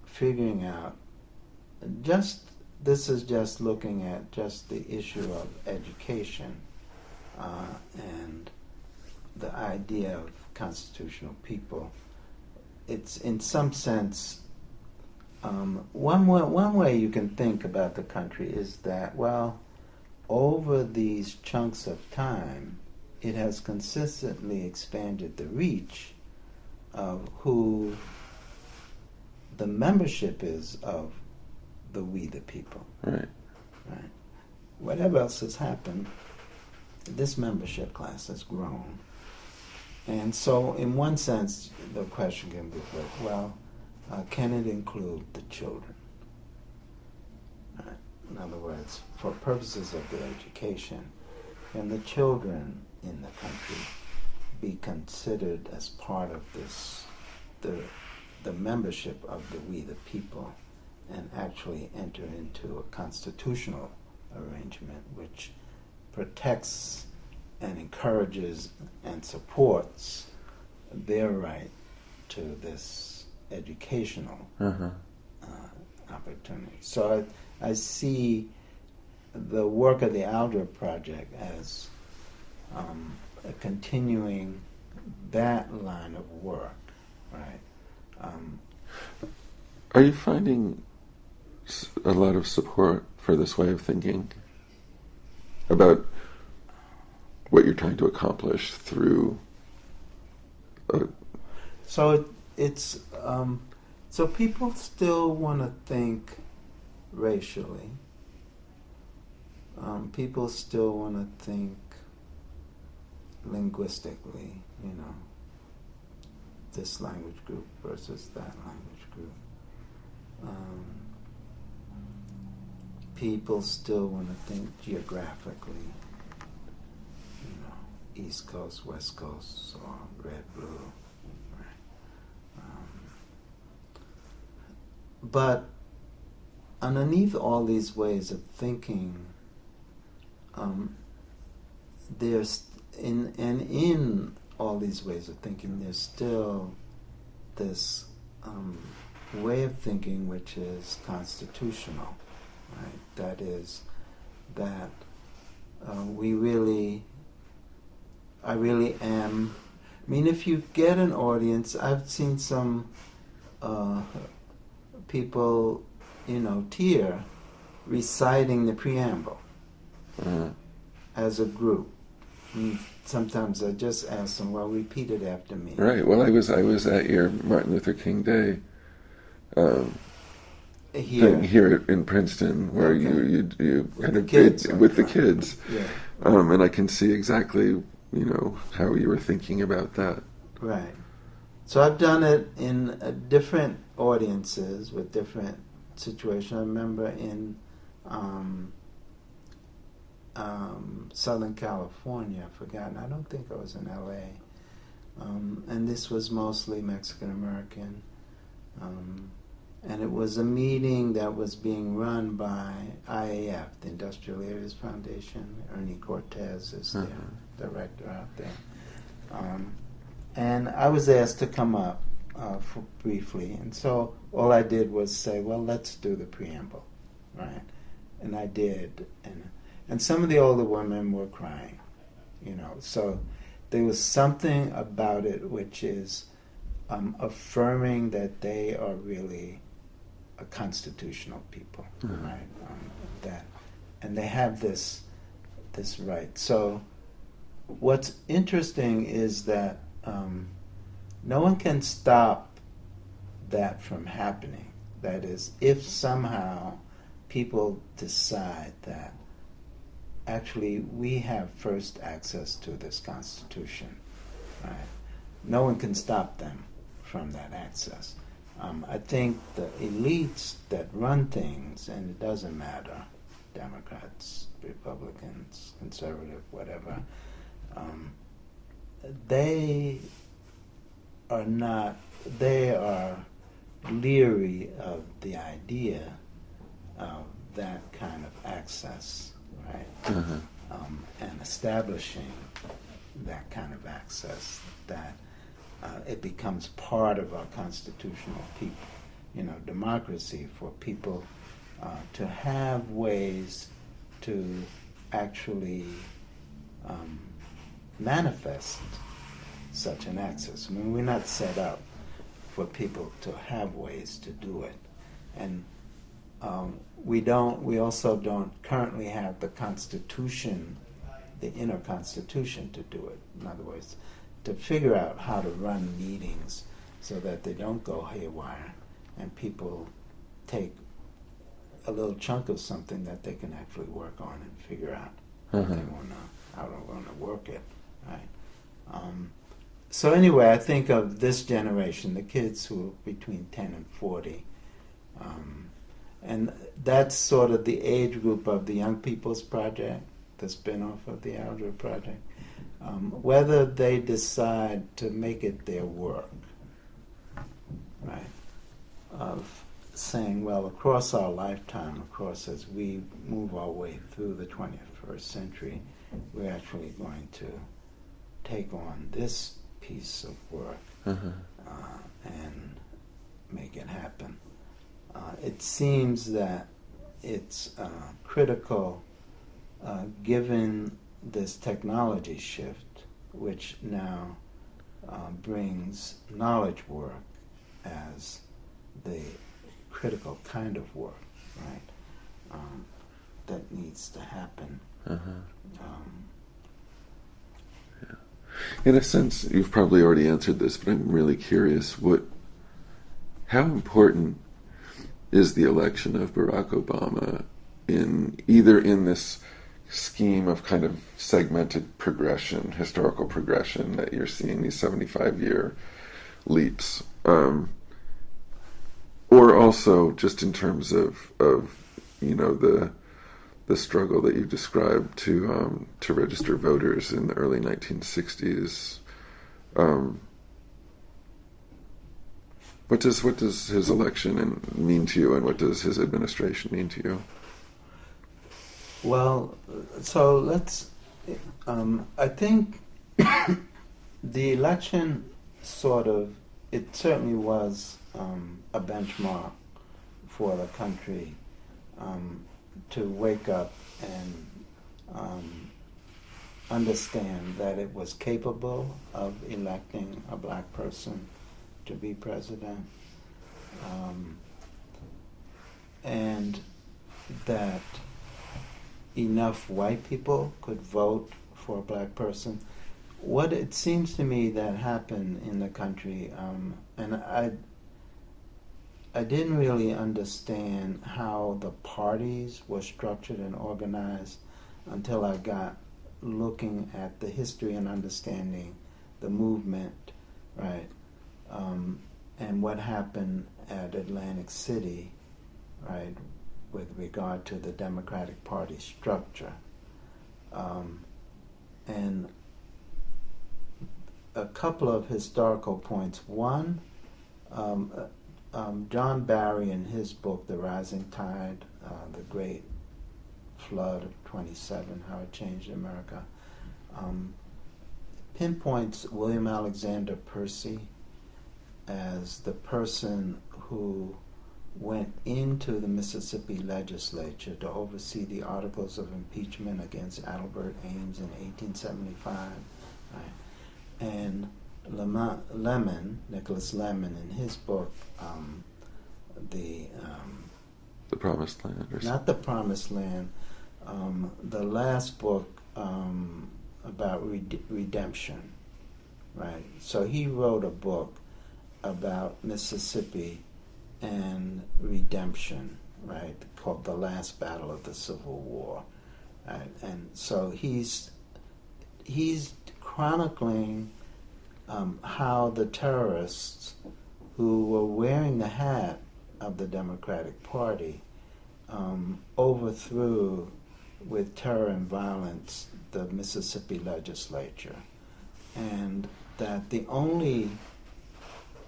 figuring out, this is just looking at just the issue of education and the idea of constitutional people. It's in some sense, one way you can think about the country is that, well, over these chunks of time, it has consistently expanded the reach of who the membership is of the we the people. Right. Right. Whatever else has happened, this membership class has grown. And so, in one sense, the question can be put, well, can it include the children? In other words, for purposes of their education, can the children in the country be considered as part of this, the membership of the we the people, and actually enter into a constitutional arrangement which protects and encourages and supports their right to this educational opportunity. So I see the work of the Alder Project as continuing that line of work, right? Are you finding a lot of support for this way of thinking about what you're trying to accomplish through? So it's so people still want to think racially. People still want to think linguistically, this language group versus that language group. People still want to think geographically, East Coast, West Coast, or red, blue. Right? But underneath all these ways of thinking, there's in all these ways of thinking, there's still this way of thinking which is constitutional, right? That is that I really am. I mean, if you get an audience, I've seen some people, tear reciting the preamble as a group. And sometimes I just ask them, well, repeat it after me. Right. Well, I was at your Martin Luther King Day thing here in Princeton, where you kind of kids, did with the kids, yeah. And I can see exactly how you were thinking about that. Right. So I've done it in different audiences with different situations. I remember in Southern California, I've forgotten. I don't think I was in L.A. And this was mostly Mexican American. And it was a meeting that was being run by IAF, the Industrial Areas Foundation. Ernie Cortez is their director out there. And I was asked to come up briefly. And so all I did was say, well, let's do the preamble, right? And I did. And some of the older women were crying, So there was something about it which is affirming that they are really a constitutional people, right? And they have this right. So what's interesting is that no one can stop that from happening. That is, if somehow people decide that actually we have first access to this Constitution, right? No one can stop them from that access. I think the elites that run things, and it doesn't matter, Democrats, Republicans, conservative, whatever, they are leery of the idea of that kind of access, right? And establishing that kind of access, that it becomes part of our constitutional democracy for people to have ways to actually manifest such an access. I mean, we're not set up for people to have ways to do it. And we also don't currently have the Constitution, the inner Constitution to do it. In other words, to figure out how to run meetings so that they don't go haywire and people take a little chunk of something that they can actually work on and figure out how they want to work it, right? So anyway, I think of this generation, the kids who are between 10 and 40. And that's sort of the age group of the Young People's Project, the spin-off of the Algebra Project. Whether they decide to make it their work, right, of saying, well, across our lifetime, of course, as we move our way through the 21st century, we're actually going to take on this piece of work and make it happen. It seems that it's critical, given this technology shift, which now brings knowledge work as the critical kind of work, right, that needs to happen. In a sense, you've probably already answered this, but I'm really curious. How important is the election of Barack Obama in this scheme of kind of segmented progression, historical progression that you're seeing, these 75-year leaps, or also just in terms of the struggle that you described to register voters in the early 1960s. What does his election mean to you, and what does his administration mean to you? Well, so let's. I think the election it certainly was a benchmark for the country to wake up and understand that it was capable of electing a black person to be president, and that enough white people could vote for a black person. What it seems to me that happened in the country, and I didn't really understand how the parties were structured and organized until I got looking at the history and understanding the movement, right, and what happened at Atlantic City, right, with regard to the Democratic Party structure. And a couple of historical points. One, John Barry in his book, The Rising Tide, The Great Flood of 27, How It Changed America, pinpoints William Alexander Percy as the person who went into the Mississippi legislature to oversee the articles of impeachment against Albert Ames in 1875. Right? And Nicholas Lemon, in his book, The Promised Land, or not The Promised Land, the last book about redemption, right? So he wrote a book about Mississippi and redemption, right, called The Last Battle of the Civil War, right? And so he's chronicling how the terrorists who were wearing the hat of the Democratic Party overthrew with terror and violence the Mississippi legislature, and that the only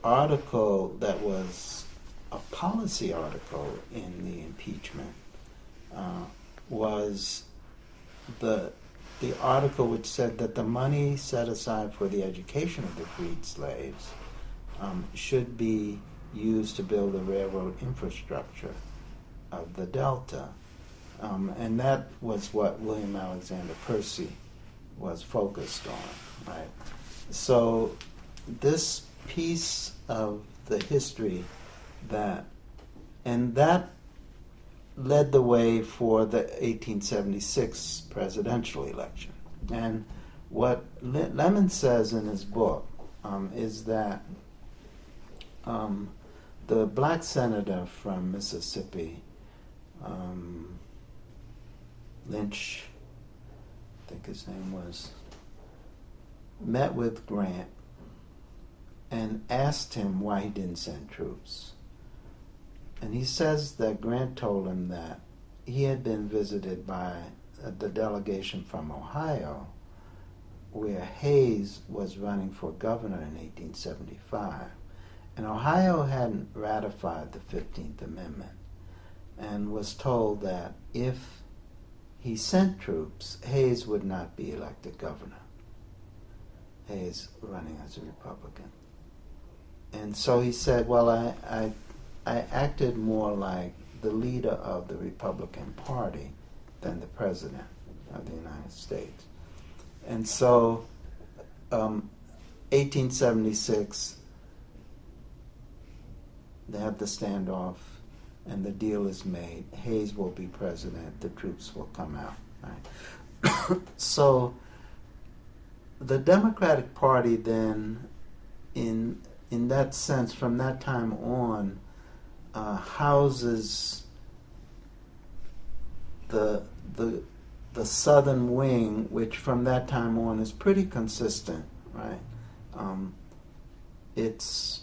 article that was a policy article in the impeachment was the article which said that the money set aside for the education of the freed slaves should be used to build the railroad infrastructure of the Delta. And that was what William Alexander Percy was focused on, right? So this piece of the history that led the way for the 1876 presidential election. And what Lemon says in his book is that the black senator from Mississippi, Lynch, I think his name was, met with Grant and asked him why he didn't send troops. And he says that Grant told him that he had been visited by the delegation from Ohio, where Hayes was running for governor in 1875. And Ohio hadn't ratified the 15th Amendment and was told that if he sent troops, Hayes would not be elected governor. Hayes running as a Republican. And so he said, well, I acted more like the leader of the Republican Party than the President of the United States. And so 1876, they have the standoff, and the deal is made. Hayes will be president. The troops will come out. Right? So the Democratic Party then, in that sense, from that time on, houses the southern wing, which from that time on is pretty consistent, right? It's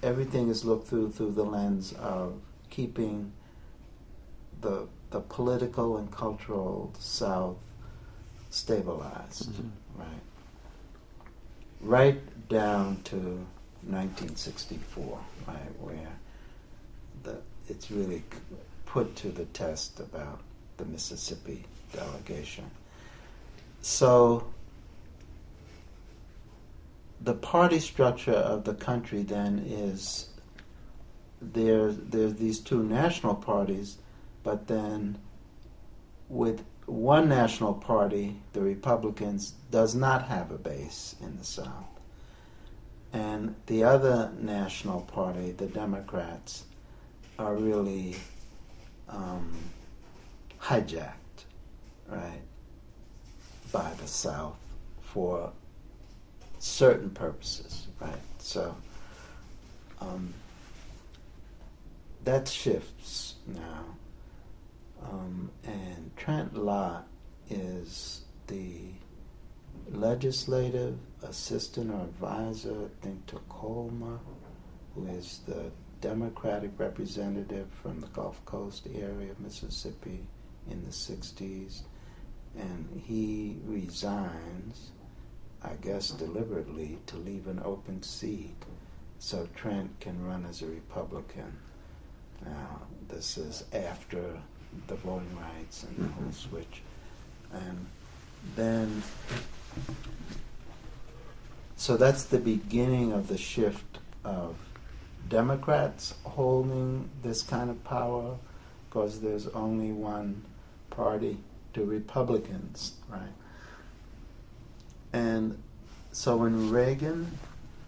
everything is looked through the lens of keeping the political and cultural South stabilized, right? Right down to 1964, right, where it's really put to the test about the Mississippi delegation. So the party structure of the country then is there's these two national parties, but then with one national party, the Republicans, does not have a base in the South. And the other national party, the Democrats, are really hijacked, right, by the South for certain purposes, right? So that shifts now. And Trent Lott is the legislative assistant or advisor, I think, to Colma, who is the Democratic representative from the Gulf Coast area of Mississippi in the 60s. And he resigns, I guess deliberately, to leave an open seat so Trent can run as a Republican. Now, this is after the voting rights and the whole switch. And then, so that's the beginning of the shift of Democrats holding this kind of power, because there's only one party, to Republicans, right? And so when Reagan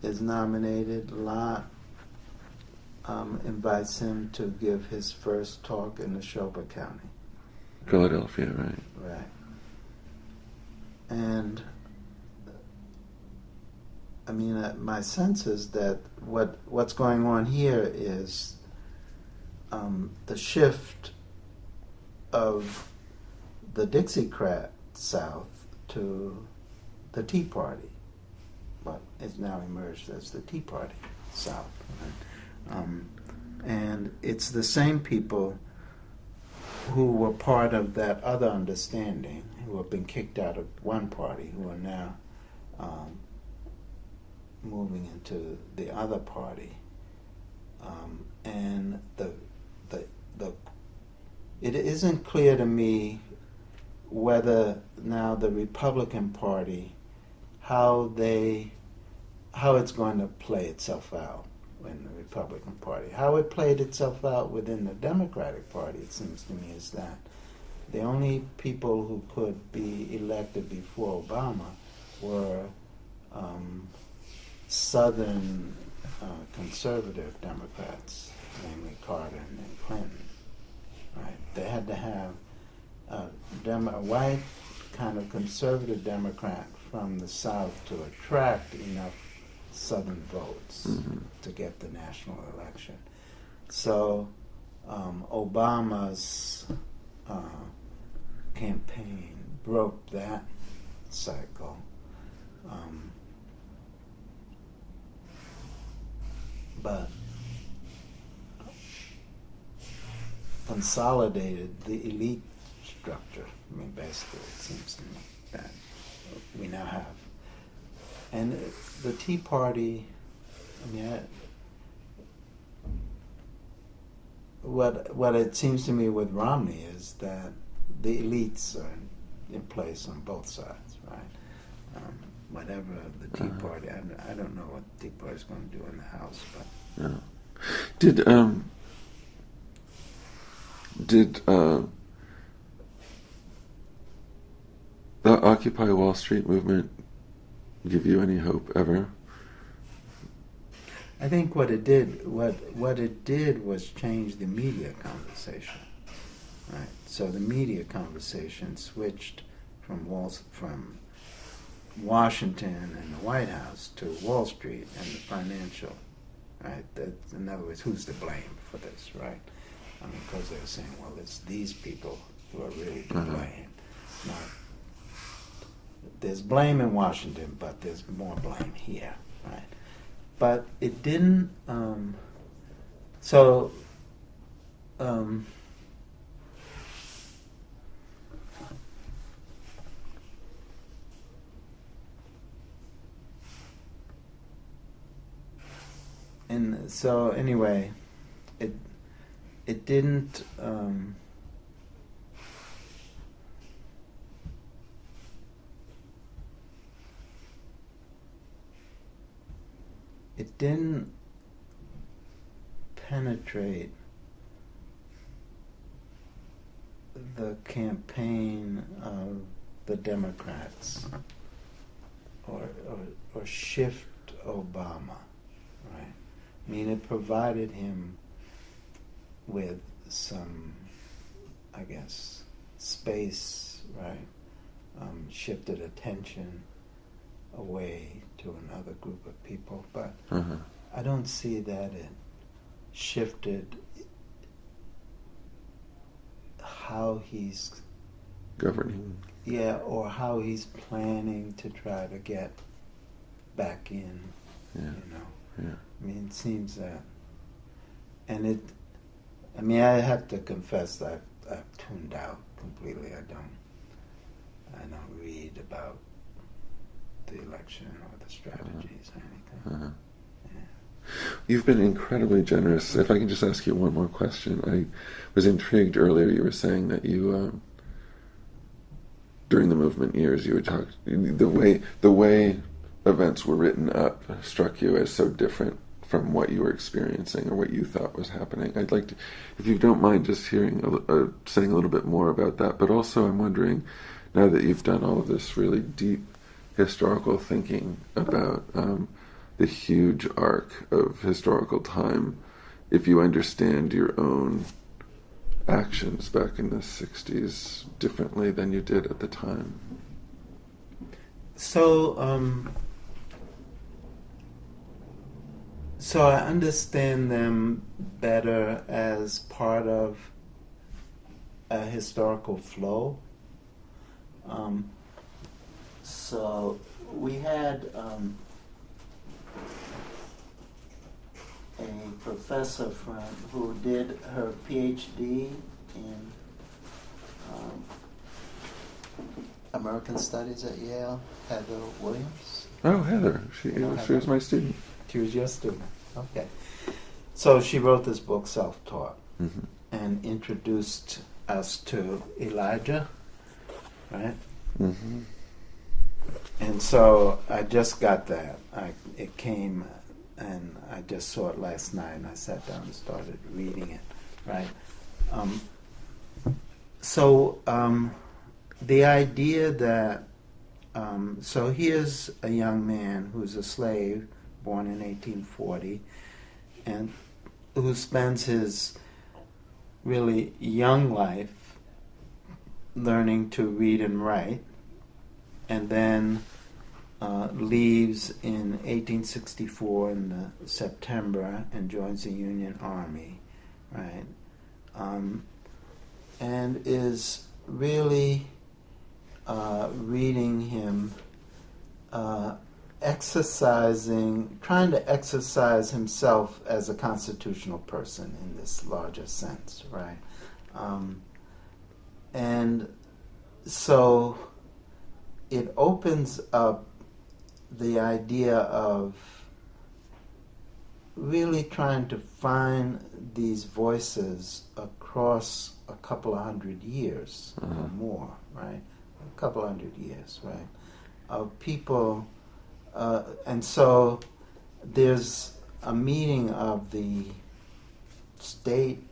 is nominated, Lott invites him to give his first talk in Neshoba County. Philadelphia, right? Right. And I mean, my sense is that what's going on here is the shift of the Dixiecrat South to the Tea Party, but it's now emerged as the Tea Party South. Right? And it's the same people who were part of that other understanding, who have been kicked out of one party, who are now moving into the other party. And it isn't clear to me whether now the Republican Party, how it's going to play itself out in the Republican Party. How it played itself out within the Democratic Party, it seems to me, is that the only people who could be elected before Obama were Southern conservative Democrats, namely Carter and Clinton. Right? They had to have a white kind of conservative Democrat from the South to attract enough Southern votes to get the national election. So Obama's campaign broke that cycle. but consolidated the elite structure. I mean, basically, it seems to me that we now have. And the Tea Party, I mean, what it seems to me with Romney is that the elites are in place on both sides, right? Whatever the Tea Party, I don't know what the Tea Party is going to do in the House, but yeah. Did the Occupy Wall Street movement give you any hope ever? I think what it did was change the media conversation, right? So the media conversation switched from Washington and the White House to Wall Street and the financial, right? In other words, who's to blame for this, right? I mean, because they were saying, well, it's these people who are really to blame. Now, there's blame in Washington, but there's more blame here, right? But it didn't. And so anyway, it didn't. It didn't penetrate the campaign of the Democrats or shift Obama, right? I mean, it provided him with some, I guess, space, right? Shifted attention away to another group of people, but I don't see that it shifted how he's governing. Yeah, or how he's planning to try to get back in. Yeah. You know. Yeah. I mean, it seems that, and I mean, I have to confess that I've tuned out completely. I don't read about the election or the strategies or anything. You've been incredibly generous. If I can just ask you one more question. I was intrigued earlier. You were saying that you, during the movement years, you would talk, the way events were written up struck you as so different from what you were experiencing or what you thought was happening. I'd like to, if you don't mind, just hearing, saying a little bit more about that. But also, I'm wondering, now that you've done all of this really deep historical thinking about the huge arc of historical time, if you understand your own actions back in the 60s differently than you did at the time. So I understand them better as part of a historical flow. So we had a professor friend who did her PhD in American Studies at Yale, Heather Williams. Oh, Heather. She was my student. She was your student. Okay. So she wrote this book, Self-Taught, and introduced us to Elijah, right? Mm-hmm. And so I just got that. It came, and I just saw it last night, and I sat down and started reading it, right? The idea that, so here's a young man who's a slave, born in 1840, and who spends his really young life learning to read and write, and then leaves in 1864 in the September and joins the Union Army, right? And is really reading him trying to exercise himself as a constitutional person in this larger sense, right? And so it opens up the idea of really trying to find these voices across a couple of hundred years or more, right? A couple hundred years, right? Of people, and so there's a meeting of the state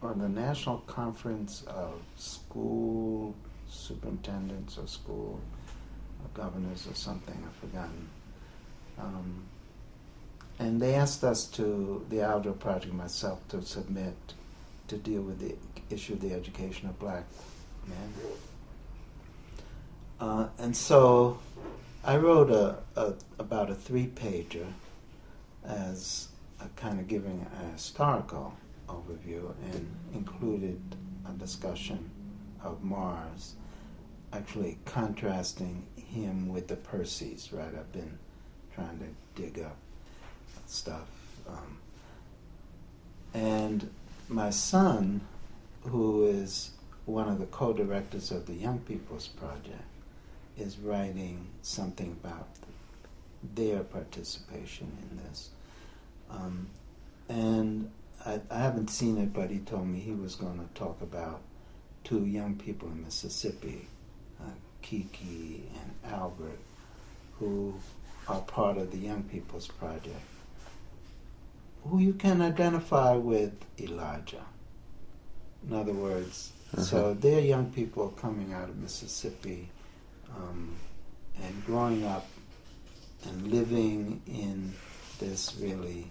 or the National Conference of School Superintendents or School Governors or something, I've forgotten. And they asked us the Outdoor Project, myself, to submit to deal with the issue of the education of black men. And so I wrote about a 3-pager as a kind of giving a historical overview and included a discussion of Mars, actually contrasting him with the Perseus, right? I've been trying to dig up stuff. And my son, who is one of the co-directors of the Young People's Project, is writing something about their participation in this. And I haven't seen it, but he told me he was going to talk about 2 young people in Mississippi, Kiki and Albert, who are part of the Young People's Project, who you can identify with Elijah. In other words, so they're young people coming out of Mississippi and growing up and living in this really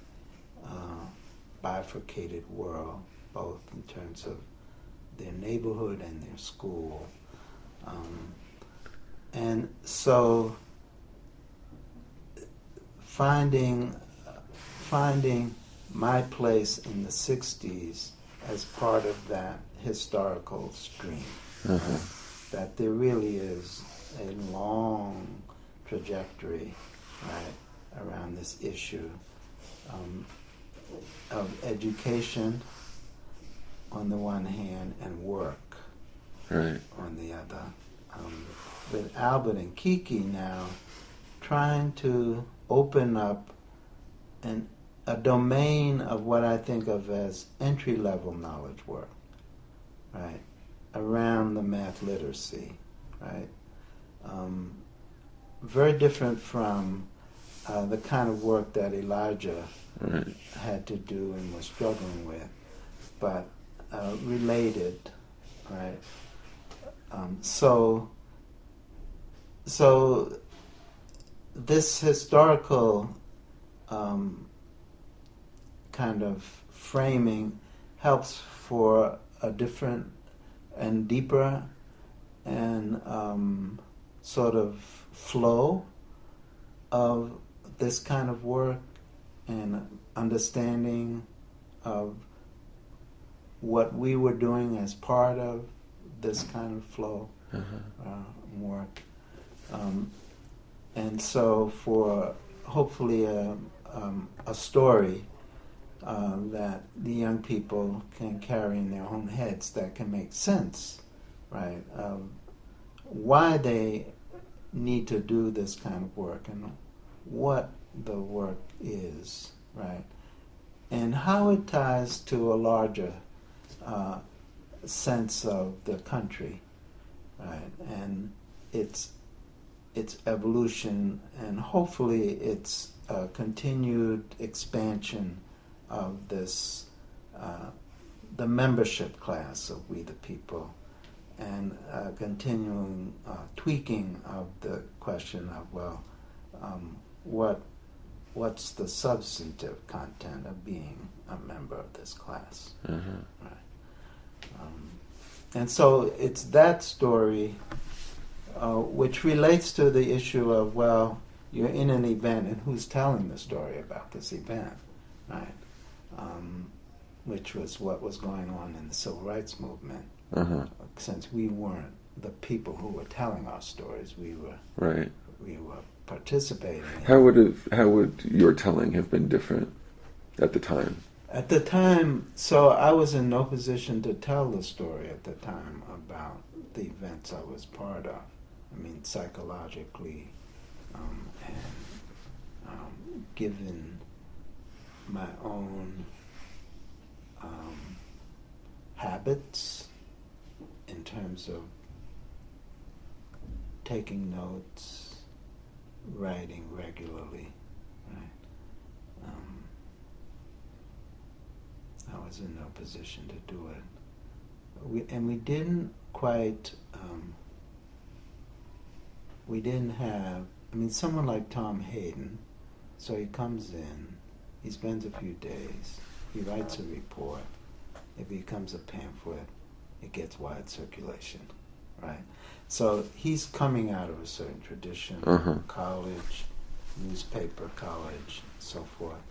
bifurcated world, both in terms of their neighborhood and their school. And so finding my place in the 60s as part of that historical stream, that there really is a long trajectory, right, around this issue of education on the one hand and work on the other. With Albert and Kiki now trying to open up a domain of what I think of as entry-level knowledge work, right, around the math literacy, right? Very different from the kind of work that Elijah had to do and was struggling with, but related, right? So this historical kind of framing helps for a different and deeper and sort of flow of this kind of work and understanding of what we were doing as part of this kind of flow work. And so for hopefully a story that the young people can carry in their own heads that can make sense, right, of why they need to do this kind of work and what the work is, right, and how it ties to a larger sense of the country, right, and its evolution and hopefully its continued expansion of this, the membership class of We the People, and continuing tweaking of the question of, well, what's the substantive content of being a member of this class, right? And so it's that story which relates to the issue of, well, you're in an event and who's telling the story about this event, right? Which was what was going on in the Civil Rights Movement. Since we weren't the people who were telling our stories, we were participating in. How would your telling have been different at the time? At the time, so I was in no position to tell the story at the time about the events I was part of. I mean, psychologically, and given my own habits in terms of taking notes, writing regularly, right? I was in no position to do it. We didn't quite, we didn't have, I mean, someone like Tom Hayden, so he comes in, he spends a few days, he writes a report, it becomes a pamphlet, it gets wide circulation, right? So he's coming out of a certain tradition, college, newspaper, college, and so forth.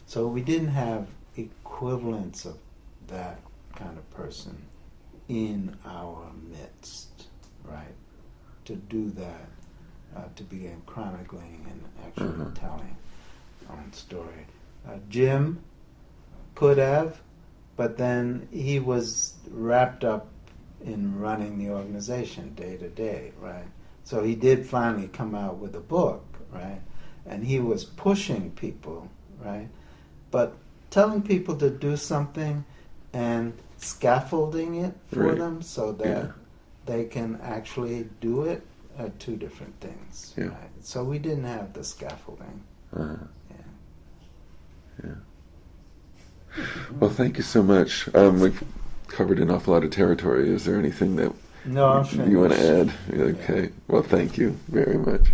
So we didn't have equivalents of that kind of person in our midst, right? To do that, to begin chronicling and actually telling our own story. Jim could have, but then he was wrapped up in running the organization day to day, right? So he did finally come out with a book, right? And he was pushing people, right? But telling people to do something and scaffolding it for them so that they can actually do it are two different things, right? So we didn't have the scaffolding. Well, thank you so much. We've covered an awful lot of territory. Is there anything that you want to add? Okay. Well, thank you very much.